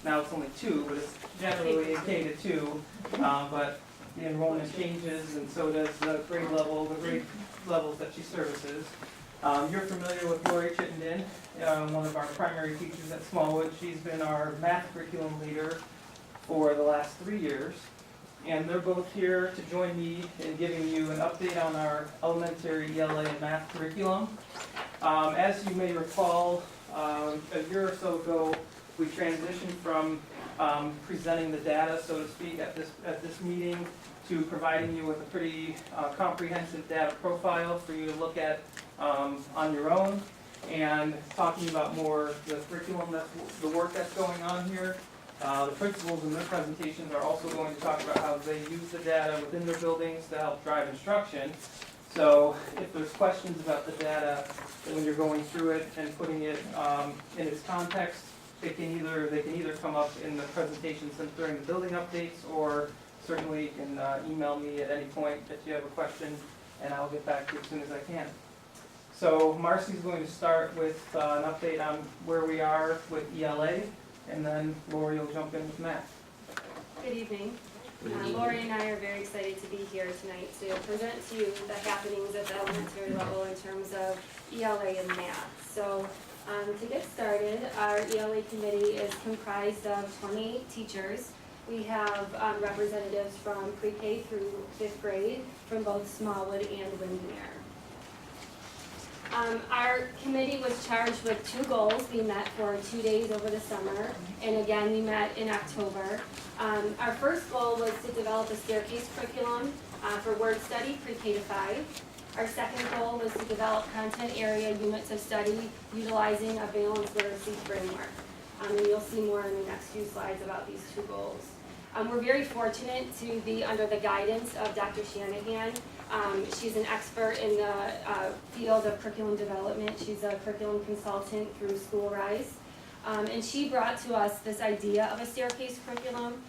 now it's only 2, but it's generally a K to 2. But the enrollment changes, and so does the grade levels that she services. You're familiar with Lori Chittenden, one of our primary teachers at Smallwood. She's been our math curriculum leader for the last 3 years. And they're both here to join me in giving you an update on our elementary ELA and math curriculum. As you may recall, a year or so ago, we transitioned from presenting the data, so to speak, at this meeting to providing you with a pretty comprehensive data profile for you to look at on your own, and talking about more the curriculum, the work that's going on here. The principals in their presentations are also going to talk about how they use the data within their buildings to help drive instruction. So if there's questions about the data, when you're going through it and putting it in its context, they can either come up in the presentations during the building updates, or certainly you can email me at any point if you have a question and I'll get back to you as soon as I can. So Marcy's going to start with an update on where we are with ELA, and then Lori will jump in with math. Good evening. Lori and I are very excited to be here tonight to present to you the happenings at the elementary level in terms of ELA and math. So to get started, our ELA committee is comprised of 28 teachers. We have representatives from pre-K through 5th grade from both Smallwood and Windermere. Our committee was charged with 2 goals. We met for 2 days over the summer, and again, we met in October. Our first goal was to develop a staircase curriculum for word study pre-K to 5. Our second goal was to develop content area units of study utilizing a balanced literacy framework. And you'll see more in the next few slides about these 2 goals. We're very fortunate to be under the guidance of Dr. Shanahan. She's an expert in the field of curriculum development. She's a curriculum consultant through School Rise. And she brought to us this idea of a staircase curriculum,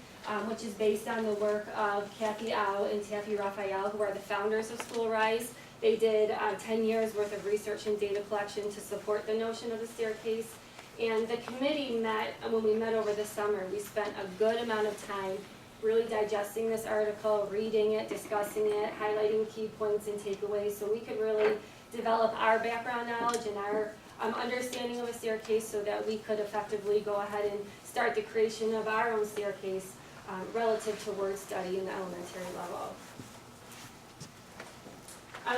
which is based on the work of Kathy Au and Taffy Raphael, who are the founders of School Rise. They did 10 years worth of research and data collection to support the notion of a staircase. And the committee met, when we met over the summer, we spent a good amount of time really digesting this article, reading it, discussing it, highlighting key points and takeaways, so we could really develop our background knowledge and our understanding of a staircase so that we could effectively go ahead and start the creation of our own staircase relative to word study in the elementary level.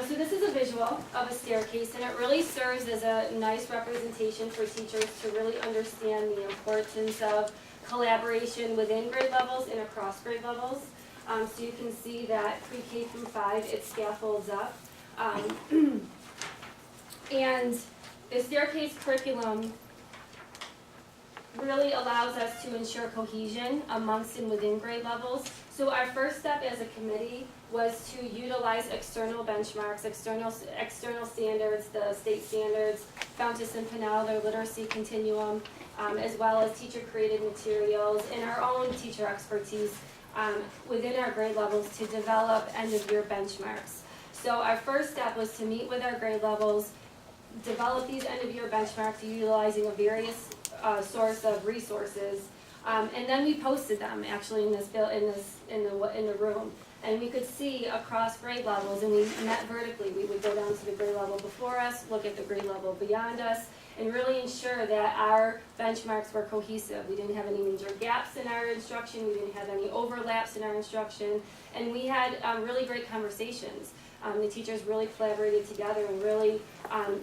So this is a visual of a staircase, and it really serves as a nice representation for teachers to really understand the importance of collaboration within grade levels and across grade levels. So you can see that pre-K through 5, it scaffolds up. And the staircase curriculum really allows us to ensure cohesion amongst and within grade levels. So our first step as a committee was to utilize external benchmarks, external standards, the state standards, Fountas and Pinnell, their literacy continuum, as well as teacher-created materials and our own teacher expertise within our grade levels to develop end-of-year benchmarks. So our first step was to meet with our grade levels, develop these end-of-year benchmarks utilizing a various source of resources, and then we posted them actually in the room, and we could see across grade levels, and we met vertically. We would go down to the grade level before us, look at the grade level beyond us, and really ensure that our benchmarks were cohesive. We didn't have any major gaps in our instruction, we didn't have any overlaps in our instruction, and we had really great conversations. The teachers really collaborated together and really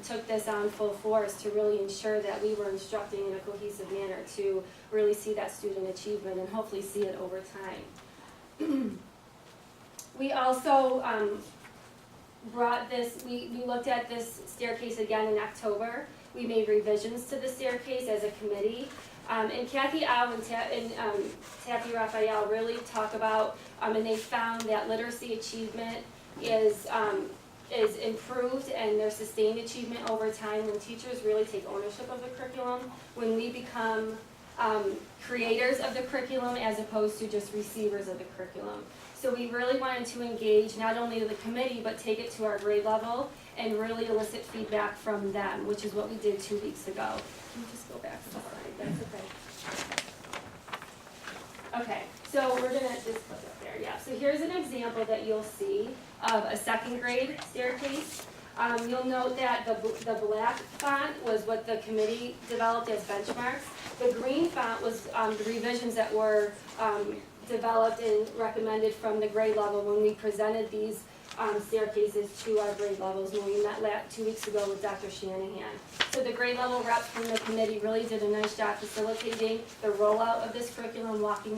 took this on full force to really ensure that we were instructing in a cohesive manner to really see that student achievement and hopefully see it over time. We also brought this, we looked at this staircase again in October. We made revisions to the staircase as a committee. And Kathy Au and Taffy Raphael really talk about, and they found that literacy achievement is improved and their sustained achievement over time when teachers really take ownership of the curriculum, when we become creators of the curriculum as opposed to just receivers of the curriculum. So we really wanted to engage not only the committee, but take it to our grade level and really elicit feedback from them, which is what we did 2 weeks ago. Can you just go back to the slide? That's okay. Okay, so we're gonna just put up there, yeah. So here's an example that you'll see of a 2nd grade staircase. You'll note that the black font was what the committee developed as benchmarks. The green font was the revisions that were developed and recommended from the grade level when we presented these staircases to our grade levels when we met 2 weeks ago with Dr. Shanahan. So the grade level reps from the committee really did a nice job facilitating the rollout of this curriculum, walking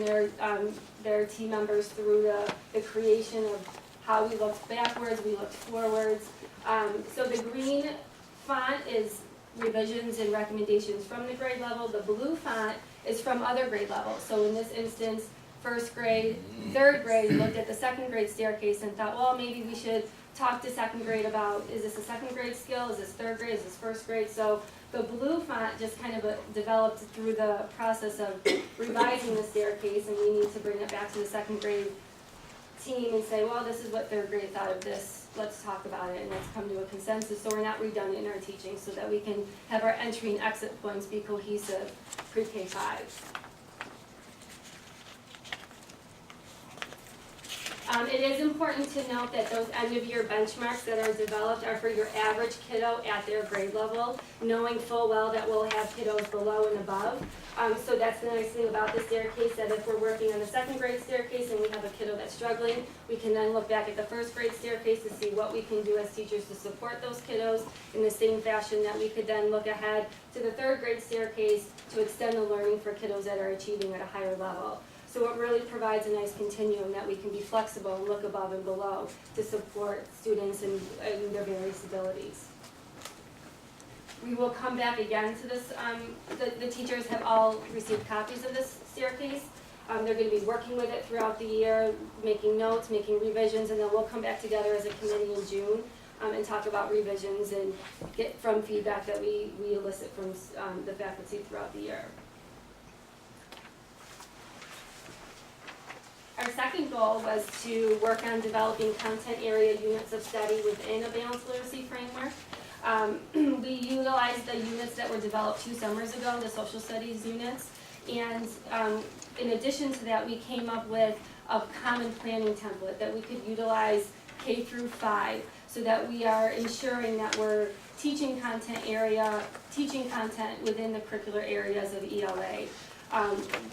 their team members through the creation of how we looked backwards, we looked forwards. So the green font is revisions and recommendations from the grade level. The blue font is from other grade levels. So in this instance, 1st grade, 3rd grade looked at the 2nd grade staircase and thought, well, maybe we should talk to 2nd grade about, is this a 2nd grade skill, is this 3rd grade, is this 1st grade? So the blue font just kind of developed through the process of revising the staircase, and we need to bring it back to the 2nd grade team and say, well, this is what third grade thought of this, let's talk about it and let's come to a consensus, so we're not redundant in our teaching, so that we can have our entry and exit points be cohesive pre-K 5. It is important to note that those end-of-year benchmarks that are developed are for your average kiddo at their grade level, knowing full well that we'll have kiddos below and above. So that's the nice thing about the staircase, that if we're working on the second grade staircase and we have a kiddo that's struggling, we can then look back at the first grade staircase to see what we can do as teachers to support those kiddos in the same fashion that we could then look ahead to the third grade staircase to extend the learning for kiddos that are achieving at a higher level. So it really provides a nice continuum that we can be flexible and look above and below to support students and their various abilities. We will come back again to this, the teachers have all received copies of this staircase. They're going to be working with it throughout the year, making notes, making revisions, and then we'll come back together as a committee in June and talk about revisions and get from feedback that we elicit from the faculty throughout the year. Our second goal was to work on developing content area units of study within a balanced literacy framework. We utilized the units that were developed 2 summers ago, the social studies units, and in addition to that, we came up with a common planning template that we could utilize K through 5, so that we are ensuring that we're teaching content within the curricular areas of ELA.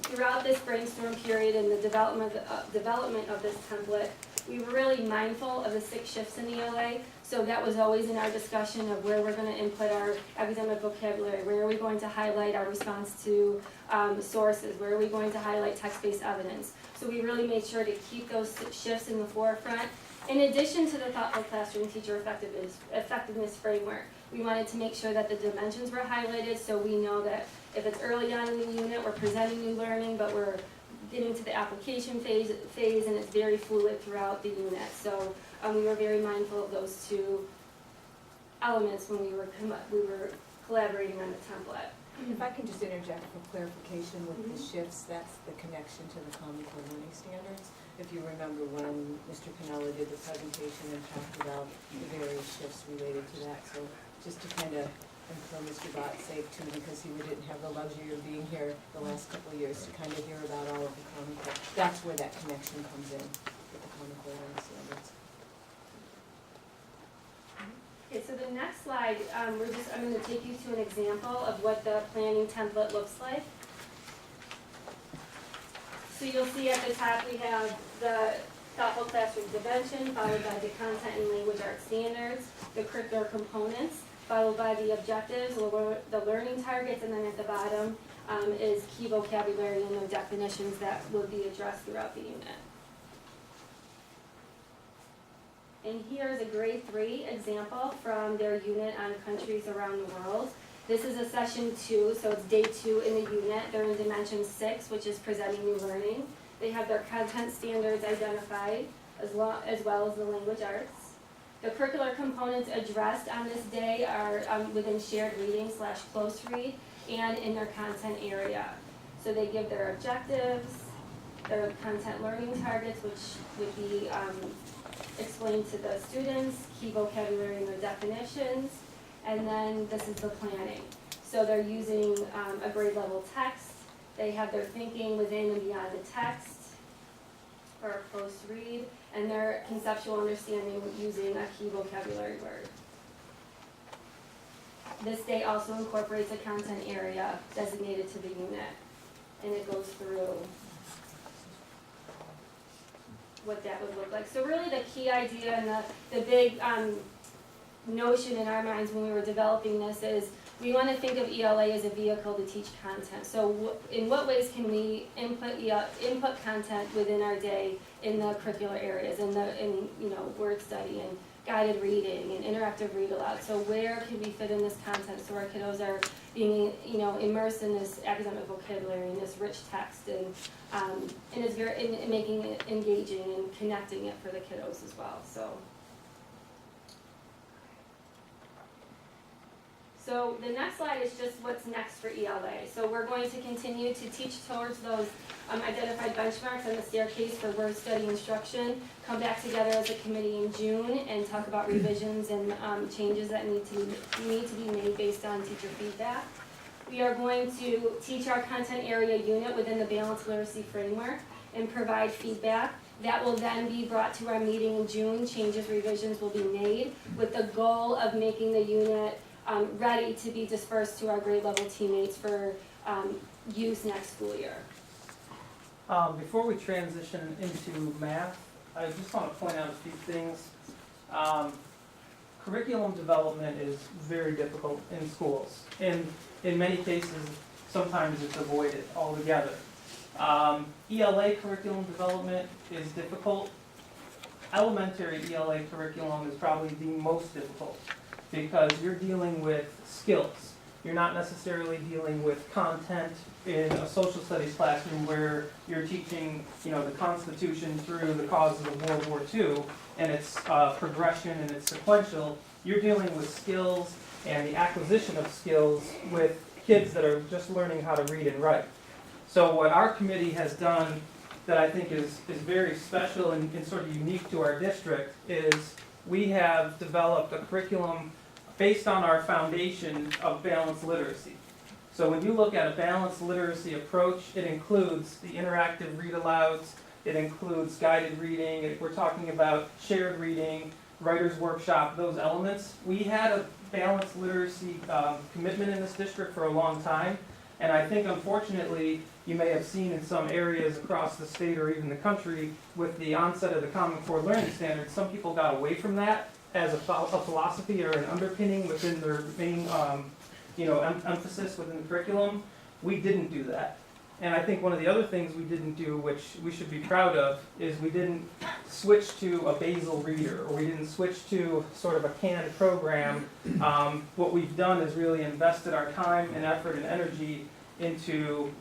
Throughout this brainstorm period and the development of this template, we were really mindful of the 6 shifts in ELA. So that was always in our discussion of where we're going to input our academic vocabulary, where are we going to highlight our response to sources, where are we going to highlight text-based evidence. So we really made sure to keep those shifts in the forefront. In addition to the Thoughtful Classroom Teacher Effectiveness Framework, we wanted to make sure that the dimensions were highlighted, so we know that if it's early on in the unit, we're presenting new learning, but we're getting to the application phase and it's very fluid throughout the unit. So we were very mindful of those 2 elements when we were collaborating on the template. If I can just interject for clarification with the shifts, that's the connection to the Common Core Learning Standards. If you remember when Mr. Pinella did the presentation and talked about the various shifts related to that. So just to kind of, and for Mr. Bott's sake too, because he didn't have the luxury of being here the last couple of years to kind of hear about all of the Common Core. That's where that connection comes in with the Common Core Learning Standards. Okay, so the next slide, I'm going to take you to an example of what the planning template looks like. So you'll see at the top we have the Thoughtful Classroom Dimension, followed by the content and language arts standards, the curricular components, followed by the objectives, the learning targets, and then at the bottom is key vocabulary and the definitions that will be addressed throughout the unit. And here's a grade 3 example from their unit on countries around the world. This is a session 2, so it's day 2 in the unit. They're in dimension 6, which is presenting new learning. They have their content standards identified, as well as the language arts. The curricular components addressed on this day are within shared reading / close read and in their content area. So they give their objectives, their content learning targets, which would be explained to the students, key vocabulary and their definitions, and then this is the planning. So they're using a grade level text. They have their thinking within and beyond the text for a close read, and their conceptual understanding using a key vocabulary word. This day also incorporates a content area designated to the unit, and it goes through what that would look like. So really the key idea and the big notion in our minds when we were developing this is we want to think of ELA as a vehicle to teach content. So in what ways can we input content within our day in the curricular areas, in word study and guided reading and interactive read aloud. So where can we fit in this content so our kiddos are being immersed in this academic vocabulary and this rich text and it's very making it engaging and connecting it for the kiddos as well. So So the next slide is just what's next for ELA. So we're going to continue to teach towards those identified benchmarks on the staircase for word study instruction, come back together as a committee in June and talk about revisions and changes that need to be made based on teacher feedback. We are going to teach our content area unit within the balanced literacy framework and provide feedback. That will then be brought to our meeting in June. Changes, revisions will be made with the goal of making the unit ready to be dispersed to our grade level teammates for use next school year. Before we transition into math, I just want to point out a few things. Curriculum development is very difficult in schools. In many cases, sometimes it's avoided altogether. ELA curriculum development is difficult. Elementary ELA curriculum is probably the most difficult because you're dealing with skills. You're not necessarily dealing with content in a social studies classroom where you're teaching, the Constitution through the causes of World War II, and it's progression and it's sequential. You're dealing with skills and the acquisition of skills with kids that are just learning how to read and write. So what our committee has done that I think is very special and sort of unique to our district is we have developed a curriculum based on our foundation of balanced literacy. So when you look at a balanced literacy approach, it includes the interactive read-alouds, it includes guided reading, we're talking about shared reading, writer's workshop, those elements. We had a balanced literacy commitment in this district for a long time, and I think unfortunately, you may have seen in some areas across the state or even the country with the onset of the Common Core Learning Standards, some people got away from that as a philosophy or an underpinning within their main emphasis within the curriculum. We didn't do that. And I think one of the other things we didn't do, which we should be proud of, is we didn't switch to a basal reader, or we didn't switch to sort of a canned program. What we've done is really invested our time and effort and energy into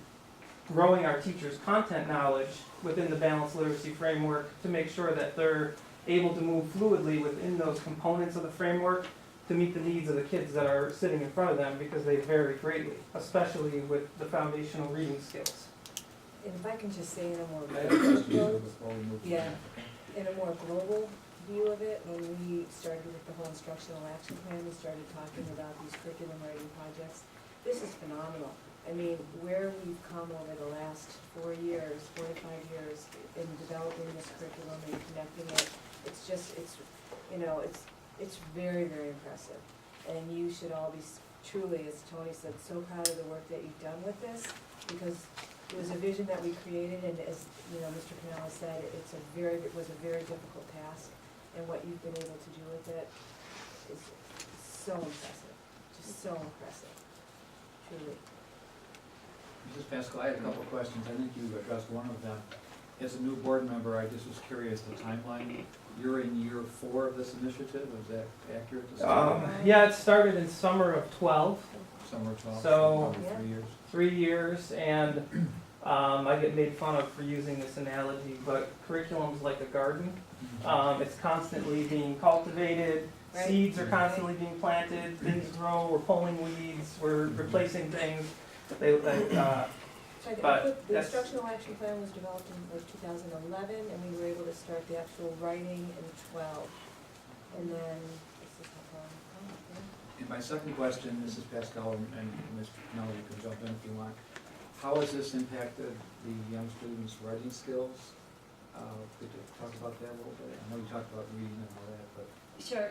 growing our teachers' content knowledge within the balanced literacy framework to make sure that they're able to move fluidly within those components of the framework to meet the needs of the kids that are sitting in front of them, because they vary greatly, especially with the foundational reading skills. And if I can just say in a more I have a question global, before we move. yeah, in a more global view of it, when we started with the whole instructional action plan, we started talking about these curriculum writing projects. This is phenomenal. I mean, where we've come over the last 4 years, 4 to 5 years in developing this curriculum and connecting it, it's very, very impressive. And you should all be truly, as Tony said, so proud of the work that you've done with this, because it was a vision that we created, and as Mr. Canella said, it was a very difficult task, and what you've been able to do with it is so impressive, just so impressive, truly. Mrs. Pascal, I had a couple of questions. I think you addressed one of them. As a new board member, I just was curious, the timeline. You're in year 4 of this initiative, is that accurate to say? Yeah, it started in summer of 12, Summer 12, So- probably 3 years. 3 years, and I get made fun of for using this analogy, but curriculum's like a garden. It's constantly being cultivated, Right. seeds are constantly being planted, things grow, we're pulling weeds, we're replacing things. So But the that's- instructional action plan was developed in like 2011, and we were able to start the actual writing in 12. And then, this is how far we've come, yeah. And my second question, Mrs. Pascal and Mr. Canella, you can jump in if you want. How has this impacted the young students' writing skills? Could you talk about that a little bit? I know you talked about reading and all that, but Sure.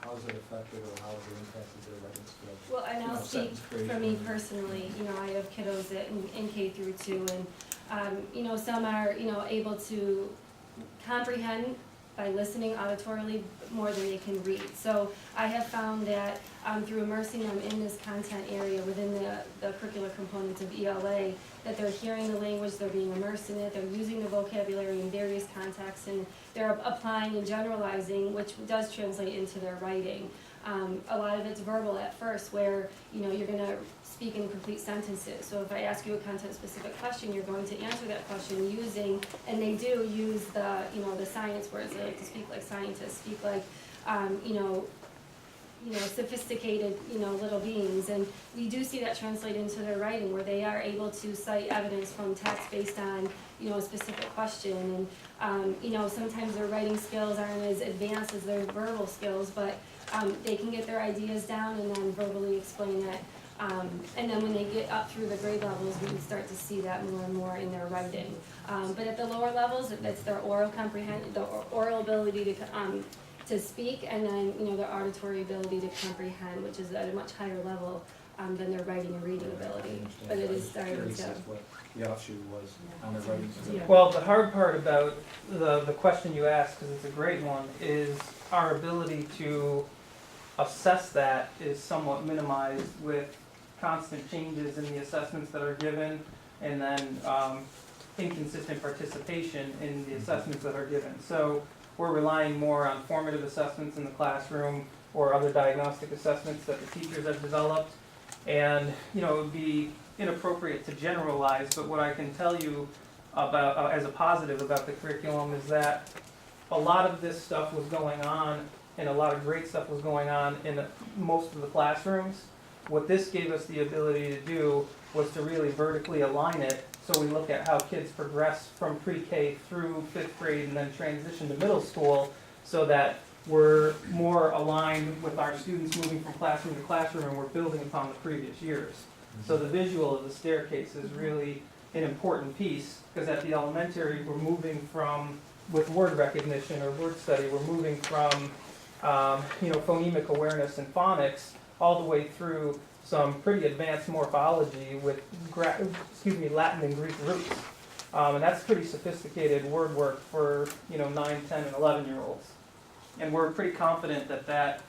how has it affected or how has it impacted their writing skills? Well, and I'll speak Sentence creation. for me personally, I have kiddos that in K through 2, and, some are, able to comprehend by listening auditorily more than they can read. So I have found that through immersing them in this content area within the curricular components of ELA, that they're hearing the language, they're being immersed in it, they're using the vocabulary in various contexts, and they're applying and generalizing, which does translate into their writing. A lot of it's verbal at first, where you're going to speak in complete sentences. So if I ask you a content-specific question, you're going to answer that question using, and they do use the the science words. They like to speak like scientists, speak like sophisticated, little beings. And we do see that translate into their writing, where they are able to cite evidence from text based on, a specific question. And, sometimes their writing skills aren't as advanced as their verbal skills, but they can get their ideas down and then verbally explain it. And then when they get up through the grade levels, we can start to see that more and more in their writing. But at the lower levels, that's their oral the oral ability to speak, and then, their auditory ability to comprehend, which is at a much higher level than their writing and reading ability. But it is starting Curious to. as what the offshoot was on their writing. Yeah. Well, the hard part about the question you asked, because it's a great one, is our ability to assess that is somewhat minimized with constant changes in the assessments that are given, and then inconsistent participation in the assessments that are given. So we're relying more on formative assessments in the classroom or other diagnostic assessments that the teachers have developed. And, it would be inappropriate to generalize, but what I can tell you about, as a positive about the curriculum, is that a lot of this stuff was going on, and a lot of great stuff was going on in most of the classrooms. What this gave us the ability to do was to really vertically align it, so we look at how kids progress from pre-K through 5th grade and then transition to middle school, so that we're more aligned with our students moving from classroom to classroom, and we're building upon the previous years. So the visual of the staircase is really an important piece, because at the elementary, we're moving from, with word recognition or word study, we're moving from, phonemic awareness and phonics all the way through some pretty advanced morphology with, Latin and Greek roots. And that's pretty sophisticated word work for, 9, 10, and 11-year-olds. And we're pretty confident that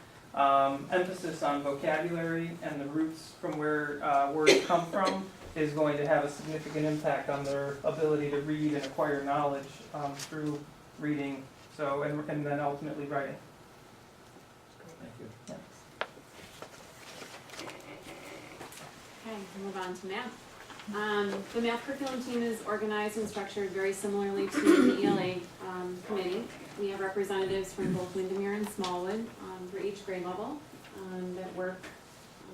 emphasis on vocabulary and the roots from where words come from is going to have a significant impact on their ability to read and acquire knowledge through reading, and then ultimately writing. Thank you. Yeah. Okay, we'll move on to math. The math curriculum team is organized and structured very similarly to the ELA committee. We have representatives from both Windermere and Smallwood for each grade level that work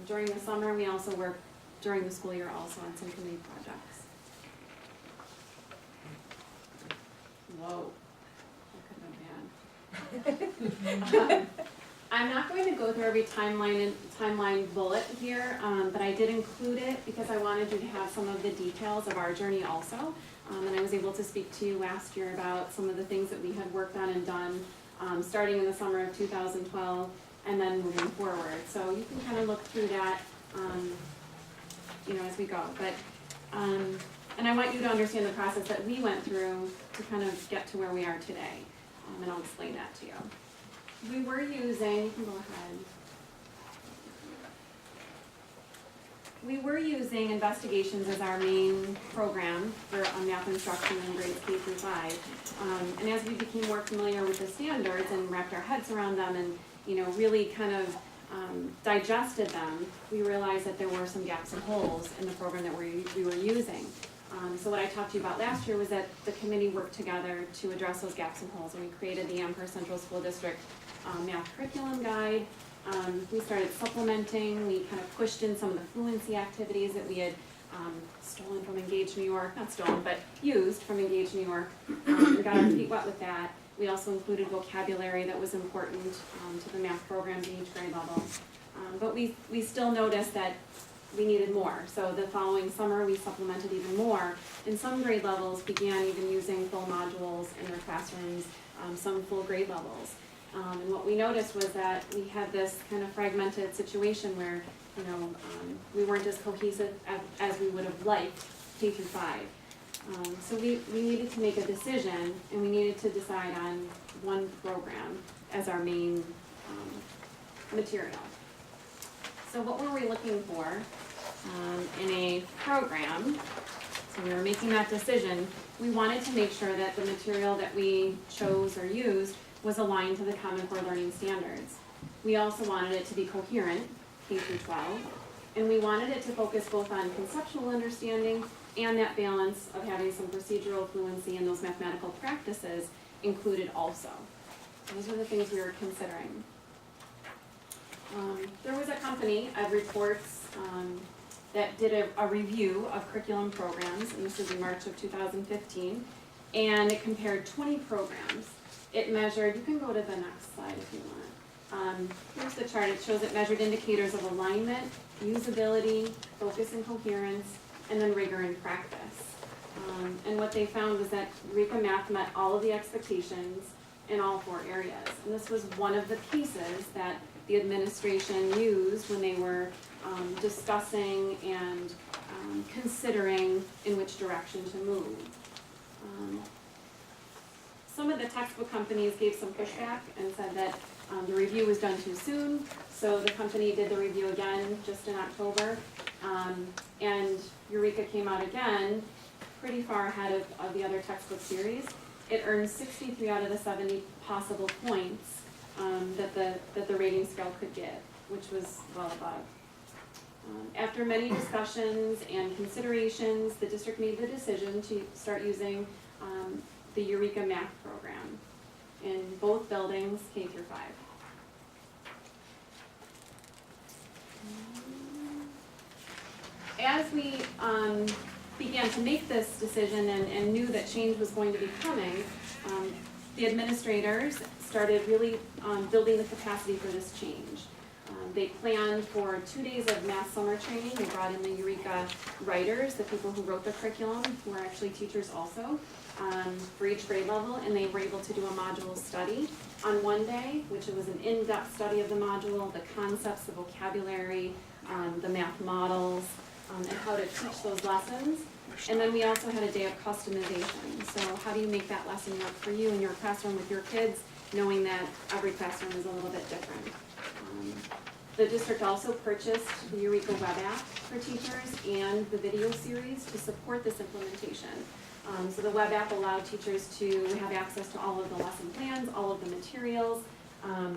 during the summer. We also work during the school year also on some committee projects. Whoa, that could have been bad. I'm not going to go through every timeline bullet here, but I did include it because I wanted you to have some of the details of our journey also. And I was able to speak to you last year about some of the things that we had worked on and done starting in the summer of 2012 and then moving forward. So you can kind of look through that as we go. But and I want you to understand the process that we went through to kind of get to where we are today. And I'll explain that to you. We were using, you can go ahead. We were using investigations as our main program for math instruction in grades K through 5. And as we became more familiar with the standards and wrapped our heads around them and really kind of digested them, we realized that there were some gaps and holes in the program that we were using. So what I talked to you about last year was that the committee worked together to address those gaps and holes, and we created the Amherst Central School District math curriculum guide. We started supplementing. We kind of pushed in some of the fluency activities that we had stolen from Engage New York, not stolen, but used from Engage New York. We got our feet wet with that. We also included vocabulary that was important to the math programs in each grade level. But we still noticed that we needed more. So the following summer, we supplemented even more. And some grade levels began even using full modules in their classrooms, some full grade levels. And what we noticed was that we had this kind of fragmented situation where, we weren't as cohesive as we would have liked K through 5. So we needed to make a decision, and we needed to decide on one program as our main material. So what were we looking for in a program? So we were making that decision. We wanted to make sure that the material that we chose or used was aligned to the Common Core Learning Standards. We also wanted it to be coherent, K through 12, and we wanted it to focus both on conceptual understanding and that balance of having some procedural fluency and those mathematical practices included also. Those are the things we were considering. There was a company, Ed Reports, that did a review of curriculum programs, and this was in March of 2015, and it compared 20 programs. It measured, you can go to the next slide if you want. Here's the chart. It shows it measured indicators of alignment, usability, focus and coherence, and then rigor and practice. And what they found was that Eureka Math met all of the expectations in all 4 areas. And this was one of the pieces that the administration used when they were discussing and considering in which direction to move. Some of the textbook companies gave some pushback and said that the review was done too soon, so the company did the review again just in October. And Eureka came out again pretty far ahead of the other textbook series. It earned 63 out of the 70 possible points that the rating scale could give, which was well above. After many discussions and considerations, the district made the decision to start using the Eureka Math program in both buildings, K through 5. As we began to make this decision and knew that change was going to be coming, the administrators started really building the capacity for this change. They planned for 2 days of math summer training. They brought in the Eureka writers, the people who wrote the curriculum, who are actually teachers also, for each grade level, and they were able to do a module study on one day, which was an in-depth study of the module, the concepts, the vocabulary, the math models, and how to teach those lessons. And then we also had a day of customization. So how do you make that lesson work for you in your classroom with your kids, knowing that every classroom is a little bit different. The district also purchased the Eureka web app for teachers and the video series to support this implementation. So the web app allowed teachers to have access to all of the lesson plans, all of the materials,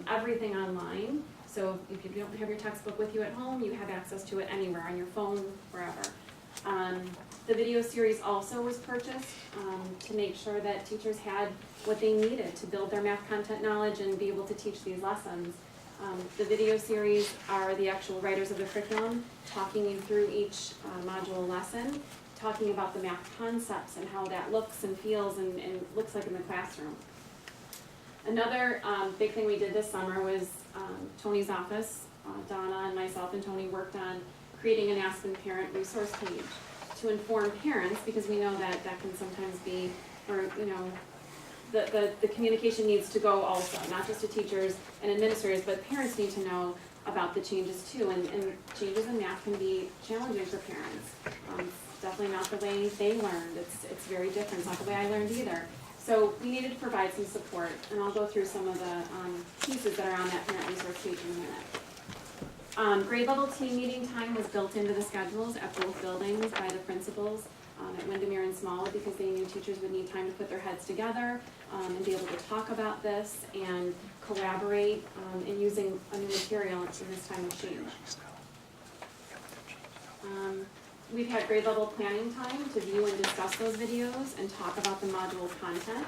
everything online. So if you don't have your textbook with you at home, you have access to it anywhere, on your phone, wherever. The video series also was purchased to make sure that teachers had what they needed to build their math content knowledge and be able to teach these lessons. The video series are the actual writers of the curriculum talking you through each module lesson, talking about the math concepts and how that looks and feels and looks like in the classroom. Another big thing we did this summer was Tony's office, Donna and myself and Tony worked on creating an Aspen Parent resource page to inform parents, because we know that that can sometimes be, or the communication needs to go also, not just to teachers and administrators, but parents need to know about the changes too, and changes in math can be challenging for parents. It's definitely not the way they learned, it's very different, it's not the way I learned either. So we needed to provide some support, and I'll go through some of the pieces that are on that parent resource page in a minute. Grade level team meeting time was built into the schedules at both buildings by the principals at Windermere and Smallwood, because they knew teachers would need time to put their heads together and be able to talk about this and collaborate in using a new material in this time of change. We've had grade level planning time to view and discuss those videos and talk about the module content.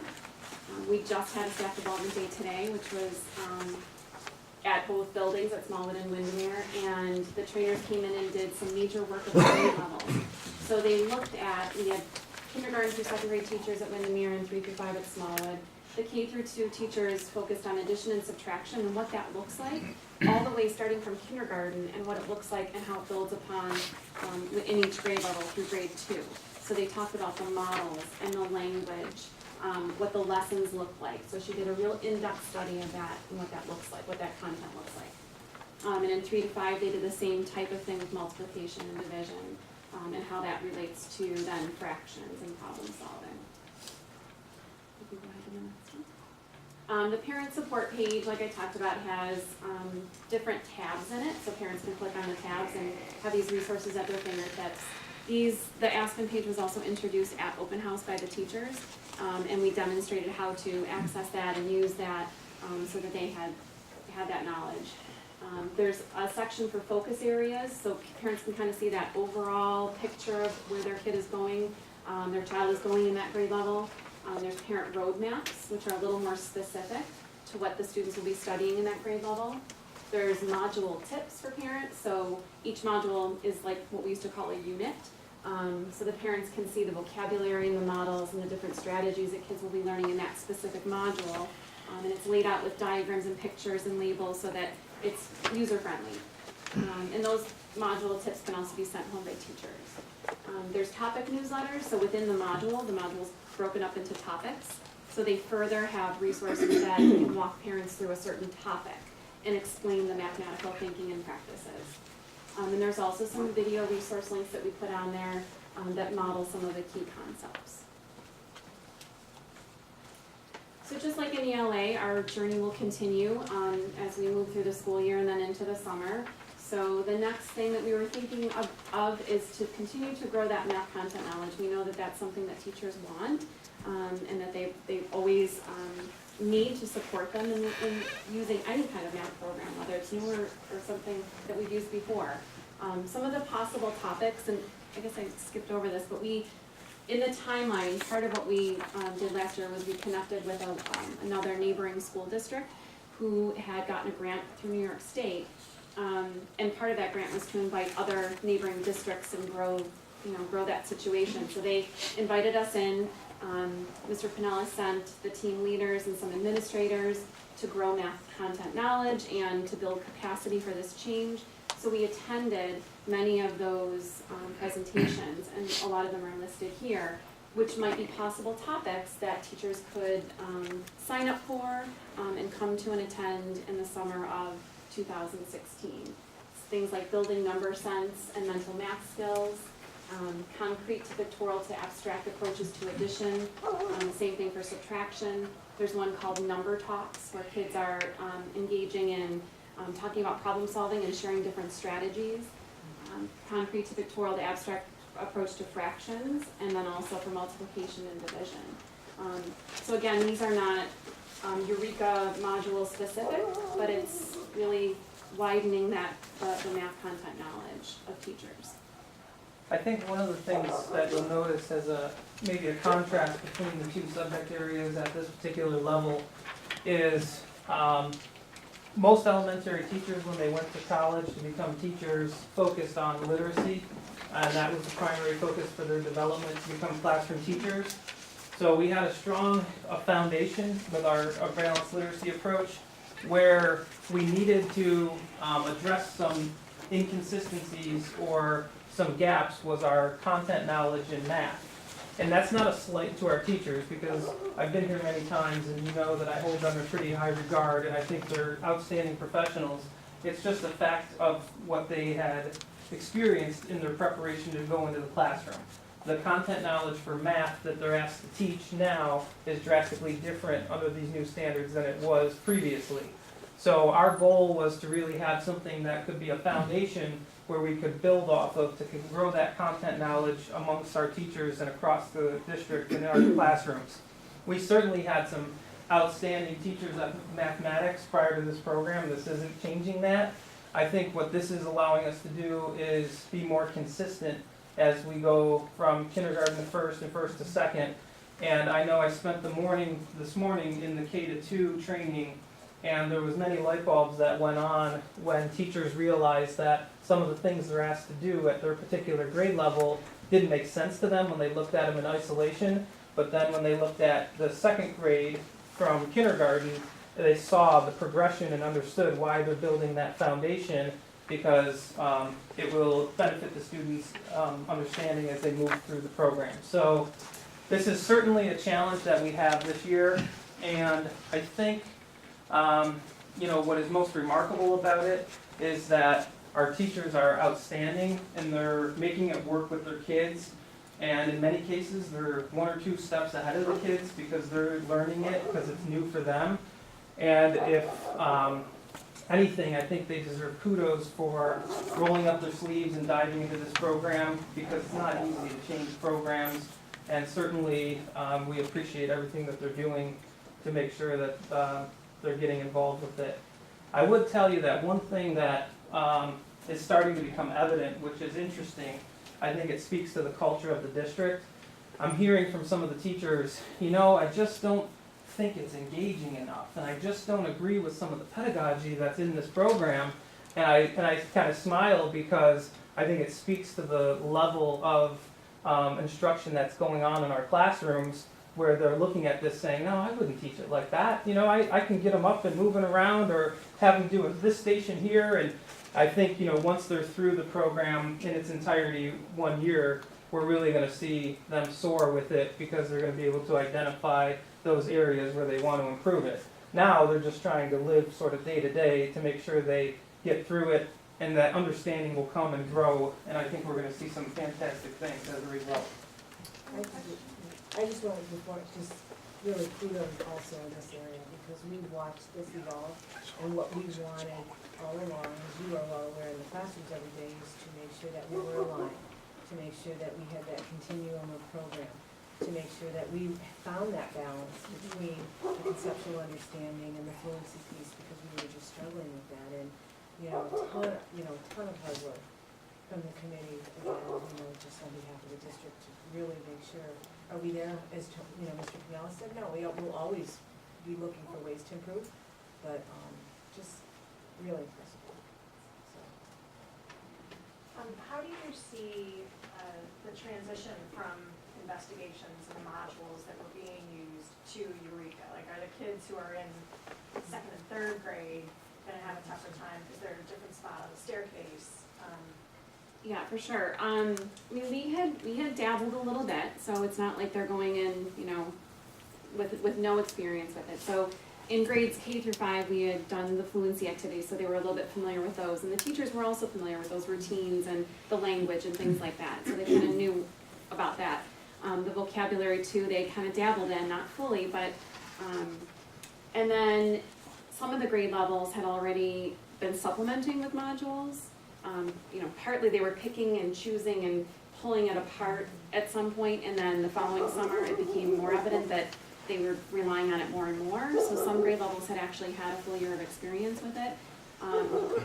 We just had a staff development day today, which was at both buildings, at Smallwood and Windermere, and the trainers came in and did some major work at the grade level. So they looked at, we had kindergarten through second grade teachers at Windermere and 3 through 5 at Smallwood. The K through 2 teachers focused on addition and subtraction and what that looks like, all the way starting from kindergarten and what it looks like and how it builds upon in each grade level through grade 2. So they talked about the models and the language, what the lessons look like. So she did a real in-depth study of that and what that looks like, what that content looks like. And in 3 to 5, they did the same type of thing with multiplication and division, and how that relates to then fractions and problem solving. If we go ahead to the next one. The parent support page, like I talked about, has different tabs in it, so parents can click on the tabs and have these resources at their fingertips. The Aspen page was also introduced at Open House by the teachers, and we demonstrated how to access that and use that so that they had that knowledge. There's a section for focus areas, so parents can kind of see that overall picture of where their kid is going, their child is going in that grade level. There's parent roadmaps, which are a little more specific to what the students will be studying in that grade level. There's module tips for parents, so each module is like what we used to call a unit. So the parents can see the vocabulary and the models and the different strategies that kids will be learning in that specific module. And it's laid out with diagrams and pictures and labels so that it's user-friendly. And those module tips can also be sent home by teachers. There's topic newsletters, so within the module's broken up into topics. So they further have resources that can walk parents through a certain topic and explain the mathematical thinking and practices. And there's also some video resource links that we put on there that model some of the key concepts. So just like in ELA, our journey will continue as we move through the school year and then into the summer. So the next thing that we were thinking of is to continue to grow that math content knowledge. We know that that's something that teachers want and that they always need to support them in using any kind of math program, whether it's newer or something that we've used before. Some of the possible topics, and I guess I skipped over this, but in the timeline, part of what we did last year was we connected with another neighboring school district who had gotten a grant through New York State. And part of that grant was to invite other neighboring districts and grow that situation. So they invited us in. Mr. Pinella sent the team leaders and some administrators to grow math content knowledge and to build capacity for this change. So we attended many of those presentations, and a lot of them are listed here, which might be possible topics that teachers could sign up for and come to and attend in the summer of 2016. Things like building number sense and mental math skills, concrete to pictorial to abstract approaches to addition, same thing for subtraction. There's one called Number Talks, where kids are engaging in talking about problem solving and sharing different strategies. Concrete to pictorial to abstract approach to fractions, and then also for multiplication and division. So again, these are not Eureka module specific, but it's really widening the math content knowledge of teachers. I think one of the things that you'll notice as maybe a contrast between the two subject areas at this particular level is most elementary teachers, when they went to college to become teachers, focused on literacy, and that was the primary focus for their development to become classroom teachers. So we had a strong foundation with our balanced literacy approach, where we needed to address some inconsistencies or some gaps was our content knowledge in math. And that's not a slight to our teachers, because I've been here many times and you know that I hold them in pretty high regard and I think they're outstanding professionals. It's just a fact of what they had experienced in their preparation to go into the classroom. The content knowledge for math that they're asked to teach now is drastically different under these new standards than it was previously. So our goal was to really have something that could be a foundation where we could build off of to grow that content knowledge amongst our teachers and across the district and in our classrooms. We certainly had some outstanding teachers of mathematics prior to this program. This isn't changing that. I think what this is allowing us to do is be more consistent as we go from kindergarten to first and first to second. And I know I spent this morning in the K-2 training, and there was many light bulbs that went on when teachers realized that some of the things they're asked to do at their particular grade level didn't make sense to them when they looked at them in isolation. But then when they looked at the second grade from kindergarten, they saw the progression and understood why they're building that foundation, because it will benefit the students' understanding as they move through the program. So this is certainly a challenge that we have this year, and I think what is most remarkable about it is that our teachers are outstanding and they're making it work with their kids, and in many cases they're 1 or 2 steps ahead of the kids because they're learning it because it's new for them. And if anything, I think they deserve kudos for rolling up their sleeves and diving into this program, because it's not easy to change programs, and certainly we appreciate everything that they're doing to make sure that they're getting involved with it. I would tell you that one thing that is starting to become evident, which is interesting, I think it speaks to the culture of the district. I'm hearing from some of the teachers, I just don't think it's engaging enough. And I just don't agree with some of the pedagogy that's in this program. And I kind of smile because I think it speaks to the level of instruction that's going on in our classrooms, where they're looking at this saying, no, I wouldn't teach it like that. You know, I can get them up and moving around, or have them do this station here. And I think, you know, once they're through the program in its entirety 1 year, we're really going to see them soar with it, because they're going to be able to identify those areas where they want to improve it. Now they're just trying to live sort of day to day to make sure they get through it, and that understanding will come and grow, and I think we're going to see some fantastic things as a result. I just wanted to just really kudos also in this area, because we watched this evolve, and what we wanted all along, as you are well aware in the classrooms every day, is to make sure that we were aligned, to make sure that we had that continuum of program, to make sure that we found that balance between the conceptual understanding and the fluency piece, because we were just struggling with that. And ton of hard work from the committee, again, just on behalf of the district, to really make sure. Are we there, as Mr. Pinella said? No, we'll always be looking for ways to improve, but just really impressive. So. How do you see the transition from investigations and modules that were being used to Eureka? Like, are the kids who are in 2nd and 3rd grade going to have a tougher time because they're at a different spot on the staircase? Yeah, for sure. I mean, we had dabbled a little bit, so it's not like they're going in, you know, with no experience with it. So in grades K through 5, we had done the fluency activities, so they were a little bit familiar with those, and the teachers were also familiar with those routines and the language and things like that. So they kind of knew about that. The vocabulary too, they kind of dabbled in, not fully, but and then some of the grade levels had already been supplementing with modules. You know, partly they were picking and choosing and pulling it apart at some point, and then the following summer it became more evident that they were relying on it more and more. So some grade levels had actually had a full year of experience with it.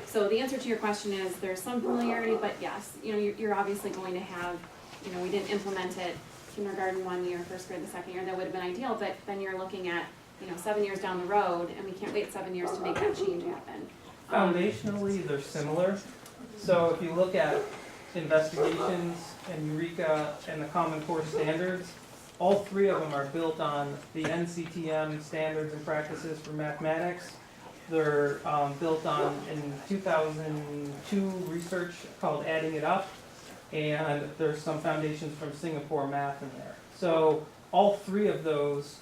So the answer to your question is there's some familiarity, but yes, you know, you're obviously going to have, you know, we didn't implement it kindergarten 1 year, 1st grade the 2nd year. That would have been ideal, but then you're looking at, you know, 7 years down the road, and we can't wait 7 years to make that change happen. Foundationally, they're similar. So if you look at investigations and Eureka and the Common Core standards, all 3 of them are built on the NCTM standards and practices for mathematics. They're built on, in 2002, research called Adding It Up, and there's some foundations from Singapore math in there. So all 3 of those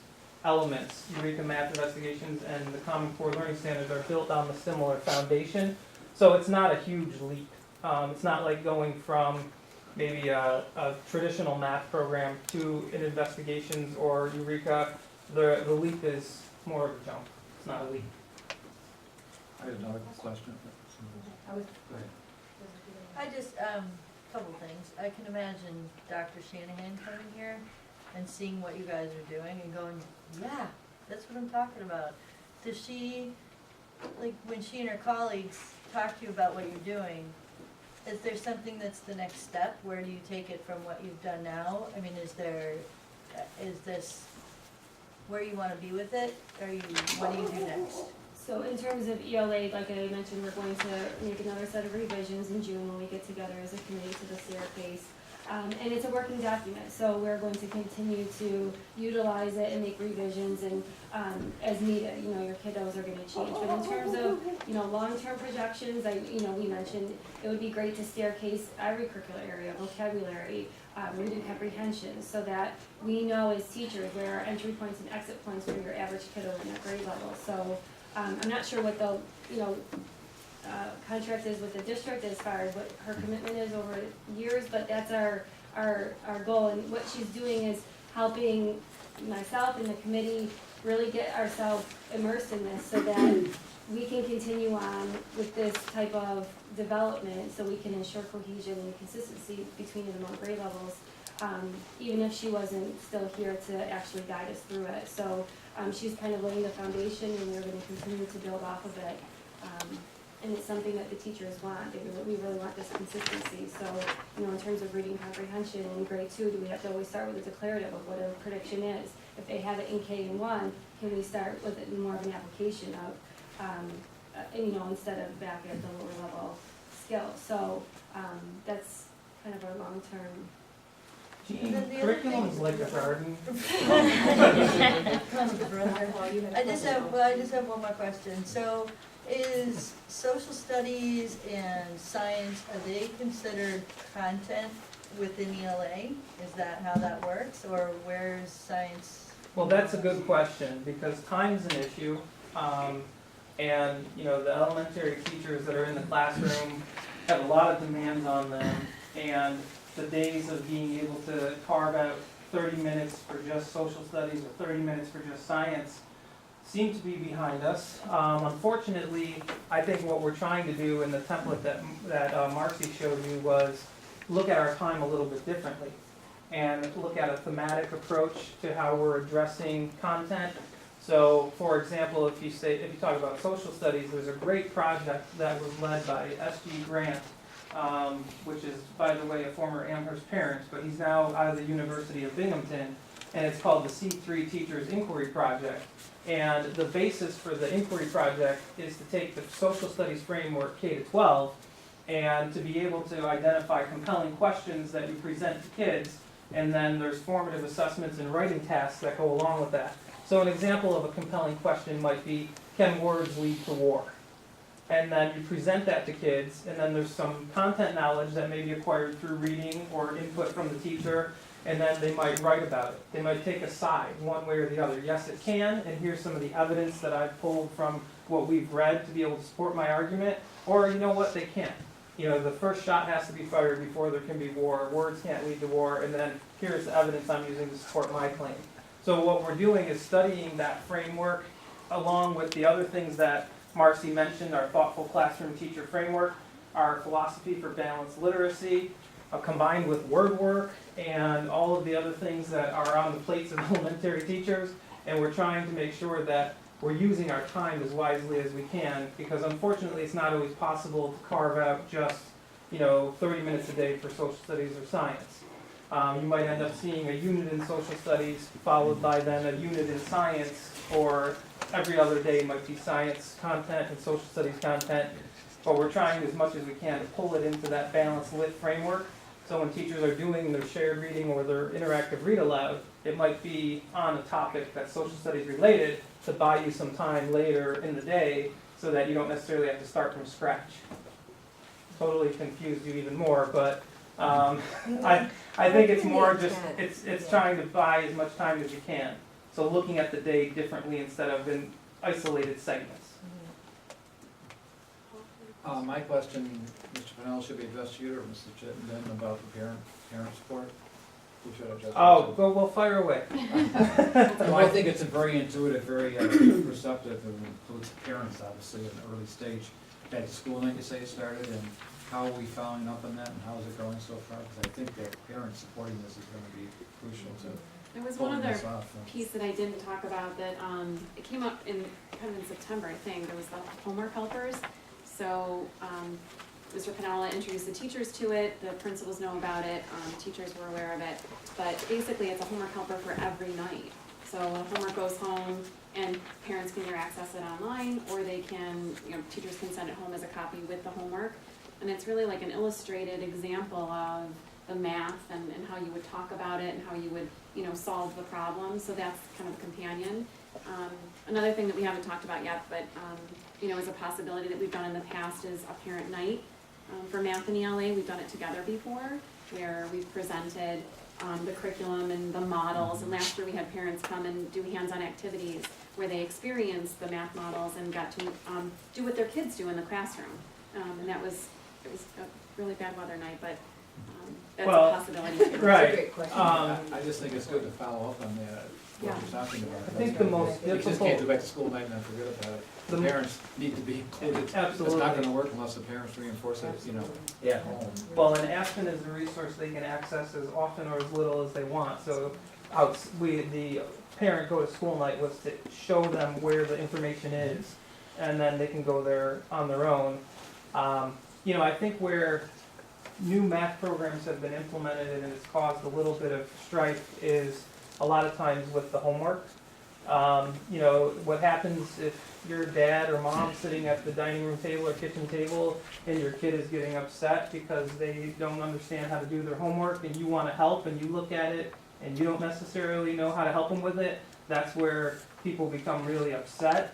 elements, Eureka Math Investigations and the Common Core Learning Standards, are built on the similar foundation. So it's not a huge leap. It's not like going from maybe a traditional math program to an investigations or Eureka. The leap is more of a jump. It's not a leap. I had another question. I just, couple things. I can imagine Dr. Shanahan coming here and seeing what you guys are doing and going, yeah, that's what I'm talking about. Does she, like, when she and her colleagues talk to you about what you're doing, is there something that's the next step? Where do you take it from what you've done now? I mean, is this where you want to be with it? What do you do next? So in terms of ELA, like I mentioned, we're going to make another set of revisions in June when we get together as a committee to the staircase. And it's a working document, so we're going to continue to utilize it and make revisions and as needed. You know, your kiddos are going to change. But in terms of, you know, long-term projections, we mentioned it would be great to staircase every curricular area, vocabulary, reading comprehension, so that we know as teachers where are entry points and exit points for your average kiddo in that grade level. So I'm not sure what the, contract is with the district as far as what her commitment is over years, but that's our goal. And what she's doing is helping myself and the committee really get ourselves immersed in this so that we can continue on with this type of development so we can ensure cohesion and consistency between and among grade levels, even if she wasn't still here to actually guide us through it. So she's kind of laying the foundation, and we're going to continue to build off of it. And it's something that the teachers want. We really want this consistency. So, in terms of reading comprehension in grade 2, do we have to always start with a declarative of what a prediction is? if they have it in K and 1, can we start with it in more of an application of, instead of back at the lower level skill? So that's kind of our long-term. And then the other Curriculum thing- is like a garden. I just have one more question. So is social studies and science, are they considered content within ELA? Is that how that works, or where's science? Well, that's a good question, because time's an issue. And, the elementary teachers that are in the classroom have a lot of demands on them. And the days of being able to carve out 30 minutes for just social studies or 30 minutes for just science seem to be behind us. Unfortunately, I think what we're trying to do in the template that Marcy showed you was look at our time a little bit differently and look at a thematic approach to how we're addressing content. So, for example, if you talk about social studies, there's a great project that was led by S.G. Grant, which is, by the way, a former Amherst parent, but he's now out of the University of Binghamton, and it's called the C3 Teachers Inquiry Project. And the basis for the inquiry project is to take the social studies framework K-12 and to be able to identify compelling questions that you present to kids, and then there's formative assessments and writing tasks that go along with that. So an example of a compelling question might be, can words lead to war? And then you present that to kids, and then there's some content knowledge that may be acquired through reading or input from the teacher, and then they might write about it. They might take a side, one way or the other. Yes, it can, and here's some of the evidence that I've pulled from what we've read to be able to support my argument, or you know what, they can't. The first shot has to be fired before there can be war. Words can't lead to war, and then here's the evidence I'm using to support my claim. So what we're doing is studying that framework along with the other things that Marcy mentioned, our thoughtful classroom teacher framework, our philosophy for balanced literacy, combined with word work and all of the other things that are on the plates of elementary teachers. And we're trying to make sure that we're using our time as wisely as we can, because unfortunately it's not always possible to carve out just 30 minutes a day for social studies or science. You might end up seeing a unit in social studies followed by then a unit in science, or every other day might be science content and social studies content. But we're trying as much as we can to pull it into that balanced lit framework. So when teachers are doing their shared reading or their interactive read aloud, it might be on a topic that's social studies related to buy you some time later in the day so that you don't necessarily have to start from scratch. Totally confused you even more, but I think it's more just, it's trying to buy as much time as you can. So looking at the day differently instead of in isolated segments. My question, Mr. Pennell, should be addressed to you or Mr. Chittenden about the parent support? Who should I address? Oh, well, fire away. Well, I think it's a very intuitive, very perceptive, and includes parents, obviously, in the early stage. Back to school night, you say it started, and how are we following up on that, and how is it going so far? Because I think that parents supporting this is going to be crucial to There was one pulling other this off. piece that I didn't talk about that, it came up in September, I think. There was the homework helpers. So, Mr. Pinella introduced the teachers to it, the principals know about it, teachers were aware of it. But basically, it's a homework helper for every night. So homework goes home and parents can either access it online, or they can, teachers can send it home as a copy with the homework. And it's really like an illustrated example of the math and how you would talk about it and how you would, solve the problem. So that's kind of a companion. Another thing that we haven't talked about yet, but, is a possibility that we've done in the past is a parent night. For math and ELA, we've done it together before, where we've presented the curriculum and the models. And last year we had parents come and do hands-on activities where they experienced the math models and got to do what their kids do in the classroom. And it was a really bad weather night, but that's a possibility too. Right. That's a great question. I just think it's good to follow up on that, what you're talking about. I think the most You just can't difficult, go back to school night and then forget about it. The The mo- parents need to be included. It's Absolutely. not gonna work unless the parents reinforce it, at home. well, and Aspen is a resource they can access as often or as little as they want. So the parent go to school night was to show them where the information is, and then they can go there on their own. I think where new math programs have been implemented and it's caused a little bit of strife is a lot of times with the homework. You know, what happens if your dad or mom sitting at the dining room table or kitchen table and your kid is getting upset because they don't understand how to do their homework and you want to help and you look at it and you don't necessarily know how to help them with it, that's where people become really upset.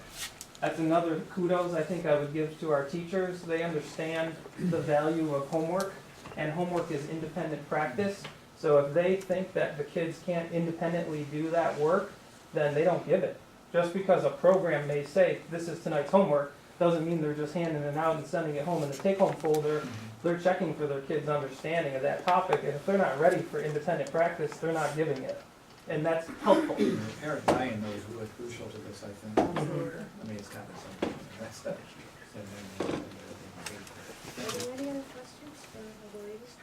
That's another kudos I think I would give to our teachers. They understand the value of homework, and homework is independent practice. So if they think that the kids can't independently do that work, then they don't give it. Just because a program may say, this is tonight's homework, doesn't mean they're just handing it out and sending it home in the take-home folder. They're checking for their kids' understanding of that topic, and if they're not ready for independent practice, they're not giving it. And that's helpful. Parent buy-in though is really crucial to this, I think. I mean, it's not something, that's the. Are there any other questions for the ladies?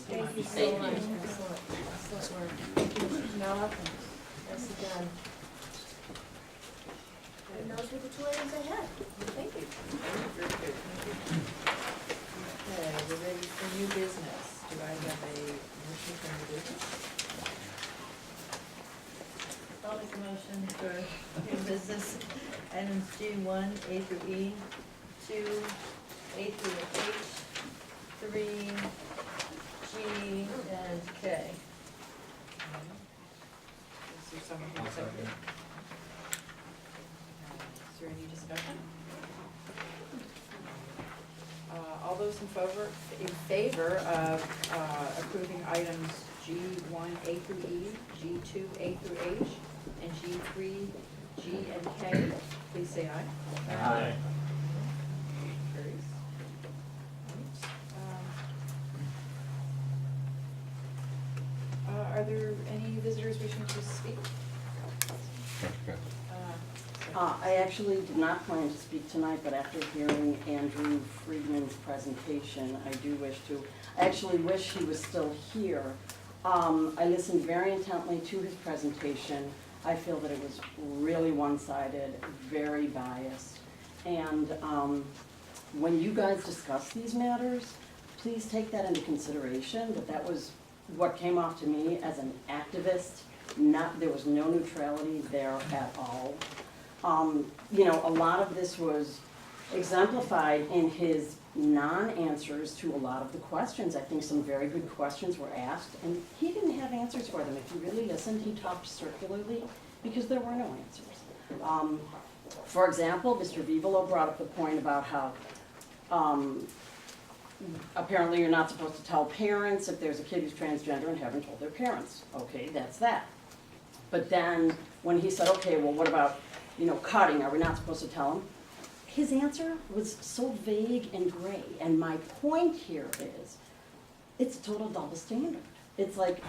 Thank you so much. Excellent, excellent work. Thank you, Mrs. Mella. Nicely done. And those were the two items I had. Thank you. Very good. Okay, we're ready for new business. Do I have a motion for new business? I'll make a motion for new business, items G1, A through E, 2, A through H, 3, G, and K. Is there someone who seconded it? Is there any discussion? All those in favor of approving items G1, A through E, G2, A through H, and G3, G and K, please say aye. Aye. Carries. Are there any visitors wishing to speak? I actually did not plan to speak tonight, but after hearing Andrew Friedman's presentation, I do wish to. I actually wish he was still here. I listened very intently to his presentation. I feel that it was really one-sided, very biased. And when you guys discuss these matters, please take that into consideration, that was what came off to me as an activist. There was no neutrality there at all. You know, a lot of this was exemplified in his non-answers to a lot of the questions. I think some very good questions were asked, and he didn't have answers for them. If you really listened, he talked circularly because there were no answers. For example, Mr. Vivolo brought up the point about how apparently you're not supposed to tell parents if there's a kid who's transgender and haven't told their parents. Okay, that's that. But then when he said, okay, well, what about, you know, cutting? Are we not supposed to tell them? His answer was so vague and gray. And my point here is, it's a total double standard. It's like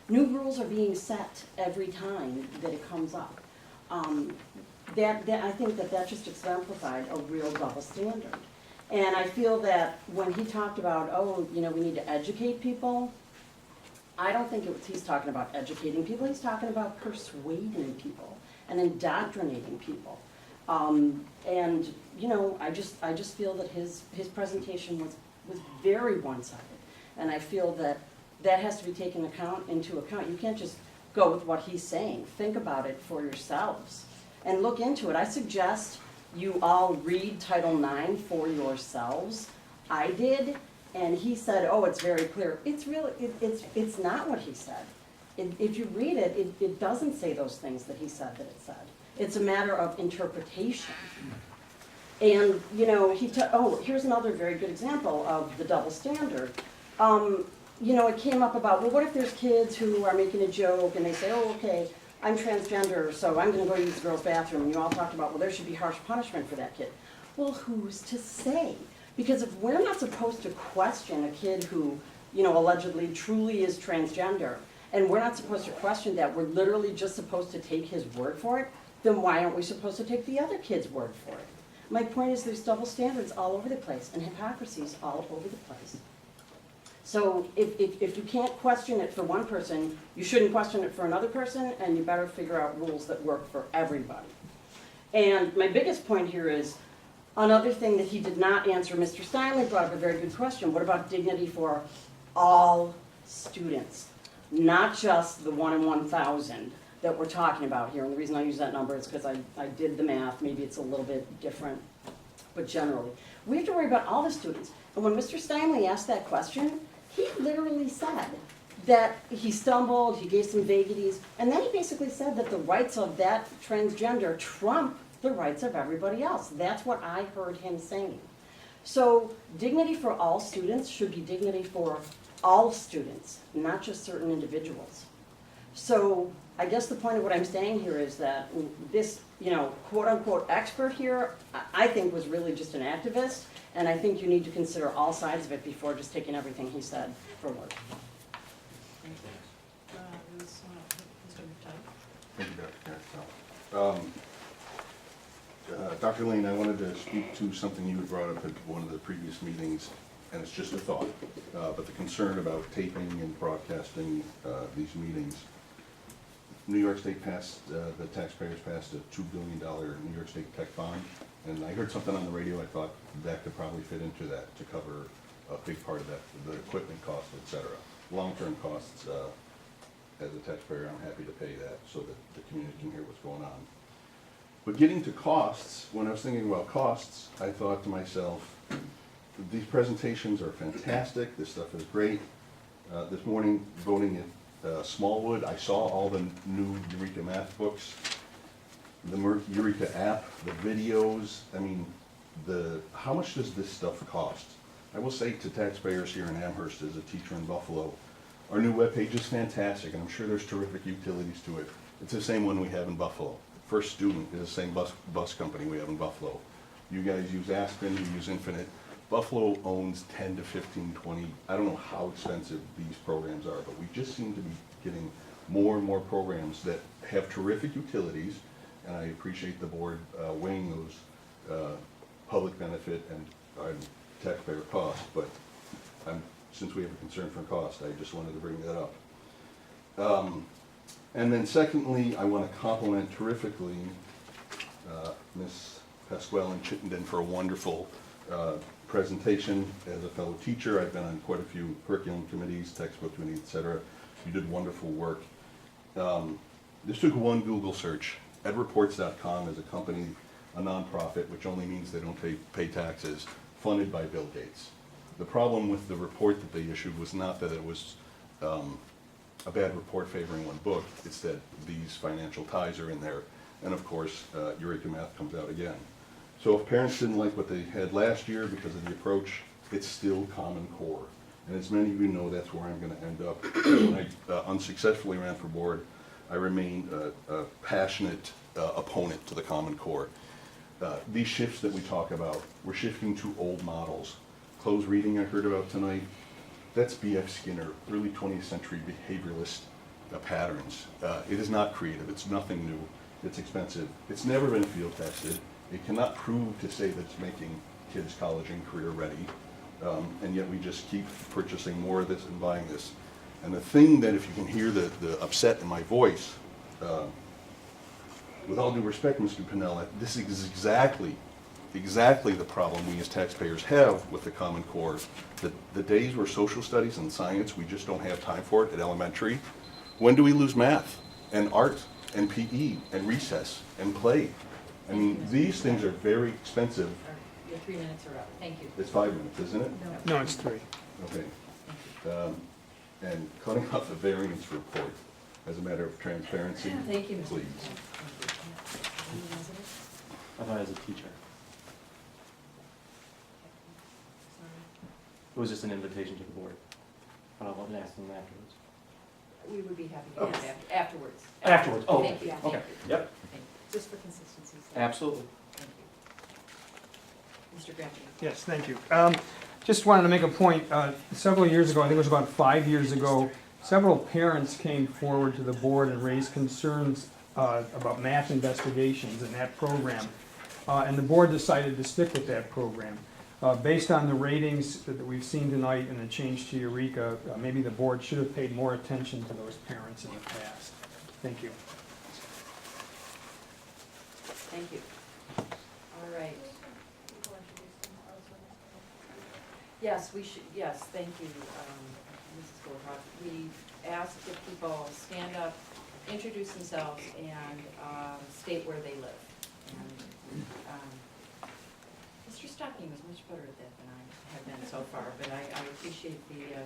new rules are being set every time that it comes up. I think that just exemplified a real double standard. And I feel that when he talked about, oh, you know, we need to educate people, I don't think he's talking about educating people. He's talking about persuading people and indoctrinating people. And you know, I just feel that his presentation was very one-sided, and I feel that that has to be taken into account. You can't just go with what he's saying. Think about it for yourselves and look into it. I suggest you all read Title IX for yourselves. I did, and he said, oh, it's very clear. It's really, it's not what he said. If you read it, it doesn't say those things that he said that it said. It's a matter of interpretation. And, you know, here's another very good example of the double standard. You know, it came up about, well, what if there's kids who are making a joke and they say, oh, okay, I'm transgender, so I'm gonna go use the girls' bathroom, and you all talked about, well, there should be harsh punishment for that kid. Well, who's to say? Because if we're not supposed to question a kid who, you know, allegedly truly is transgender, and we're not supposed to question that, we're literally just supposed to take his word for it, then why aren't we supposed to take the other kid's word for it? My point is there's double standards all over the place, and hypocrisies all over the place. So if you can't question it for one person, you shouldn't question it for another person, and you better figure out rules that work for everybody. And my biggest point here is, another thing that he did not answer, Mr. Steinley brought up a very good question. What about dignity for all students, not just the 1 in 1,000 that we're talking about here. And the reason I use that number is because I did the math, maybe it's a little bit different, but generally. We have to worry about all the students. And when Mr. Steinley asked that question, he literally said that he stumbled, he gave some vagaries, and then he basically said that the rights of that transgender trump the rights of everybody else. That's what I heard him saying. So dignity for all students should be dignity for all students, not just certain individuals. So I guess the point of what I'm saying here is that this, quote unquote expert here, I think was really just an activist, and I think you need to consider all sides of it before just taking everything he said for word. Thank you, Dr. Carousel. Dr. Lane, I wanted to speak to something you had brought up at one of the previous meetings, and it's just a thought, but the concern about taping and broadcasting these meetings. New York State passed, the taxpayers passed a $2 billion New York State tech bond, and I heard something on the radio, I thought that could probably fit into that to cover a big part of that, the equipment costs, et cetera. Long-term costs, as a taxpayer, I'm happy to pay that so that the community can hear what's going on. But getting to costs, when I was thinking about costs, I thought to myself, these presentations are fantastic, this stuff is great. This morning, voting at Smallwood, I saw all the new Eureka math books, the Eureka app, the videos. I mean, how much does this stuff cost? I will say to taxpayers here in Amherst, as a teacher in Buffalo, our new webpage is fantastic, and I'm sure there's terrific utilities to it. It's the same one we have in Buffalo. First Student is the same bus company we have in Buffalo. You guys use Aspen, you use Infinite. Buffalo owns 10 to 15, 20, I don't know how expensive these programs are, but we just seem to be getting more and more programs that have terrific utilities, and I appreciate the board weighing those public benefit and taxpayer costs, but since we have a concern for cost, I just wanted to bring that up. And then secondly, I want to compliment terrifically Ms. Pasquale and Chittenden for a wonderful presentation. As a fellow teacher, I've been on quite a few curriculum committees, textbook committees, et cetera. You did wonderful work. This took one Google search. EdReports.com is a company, a nonprofit, which only means they don't pay taxes, funded by Bill Gates. The problem with the report that they issued was not that it was a bad report favoring one book, it's that these financial ties are in there, and of course, Eureka Math comes out again. So if parents didn't like what they had last year because of the approach, it's still Common Core. And as many of you know, that's where I'm going to end up. When I unsuccessfully ran for board, I remained a passionate opponent to the Common Core. These shifts that we talk about, we're shifting to old models. Closed reading I heard about tonight, that's B.F. Skinner, early 20th century behavioralist patterns. It is not creative, it's nothing new, it's expensive. It's never been field tested. It cannot prove to say that it's making kids college and career ready. And yet we just keep purchasing more of this and buying this. And the thing that, if you can hear the upset in my voice, with all due respect, Mr. Pennell, this is exactly the problem we as taxpayers have with the Common Core. The days where social studies and science, we just don't have time for it at elementary. When do we lose math and art and PE and recess and play? I mean, these things are very expensive. Your 3 minutes are up. Thank you. It's 5 minutes, isn't it? No, it's 3. Okay. And cutting off the variance report as a matter of transparency, Thank you, Mr. please. I thought as a teacher. It was just an invitation to the board, but I'll ask them afterwards. We would be happy to do that afterwards. Afterwards, oh, Thank you. okay, Thank okay, you. yep. Just for consistency's sake. Absolutely. Thank you. Mr. Grafton. Yes, thank you. Just wanted to make a point. Several years ago, I think it was about 5 years ago, several parents came forward to the board and raised concerns about math investigations in that program. And the board decided to stick with that program. Based on the ratings that we've seen tonight and the change to Eureka, maybe the board should have paid more attention to those parents in the past. Thank you. Thank you. All right. Yes, we should, yes, thank you. Mrs. Goldhart, we ask that people stand up, introduce themselves, and state where they live. And Mr. Stockton was much better at that than I have been so far, but I appreciate the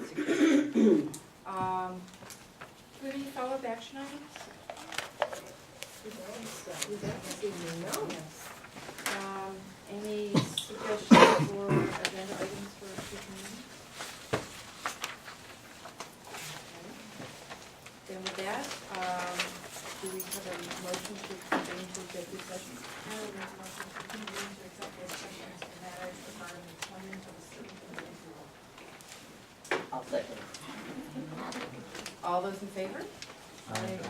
suggestion. Do we have any follow-up action items? No. Yes. Any suggestions for agenda items for future meetings? Okay. Then with that, do we have a motion to convene into executive session? I would make a motion to convene into executive session for matters regarding employment of a certain individual. I'll second. All those in favor? Aye.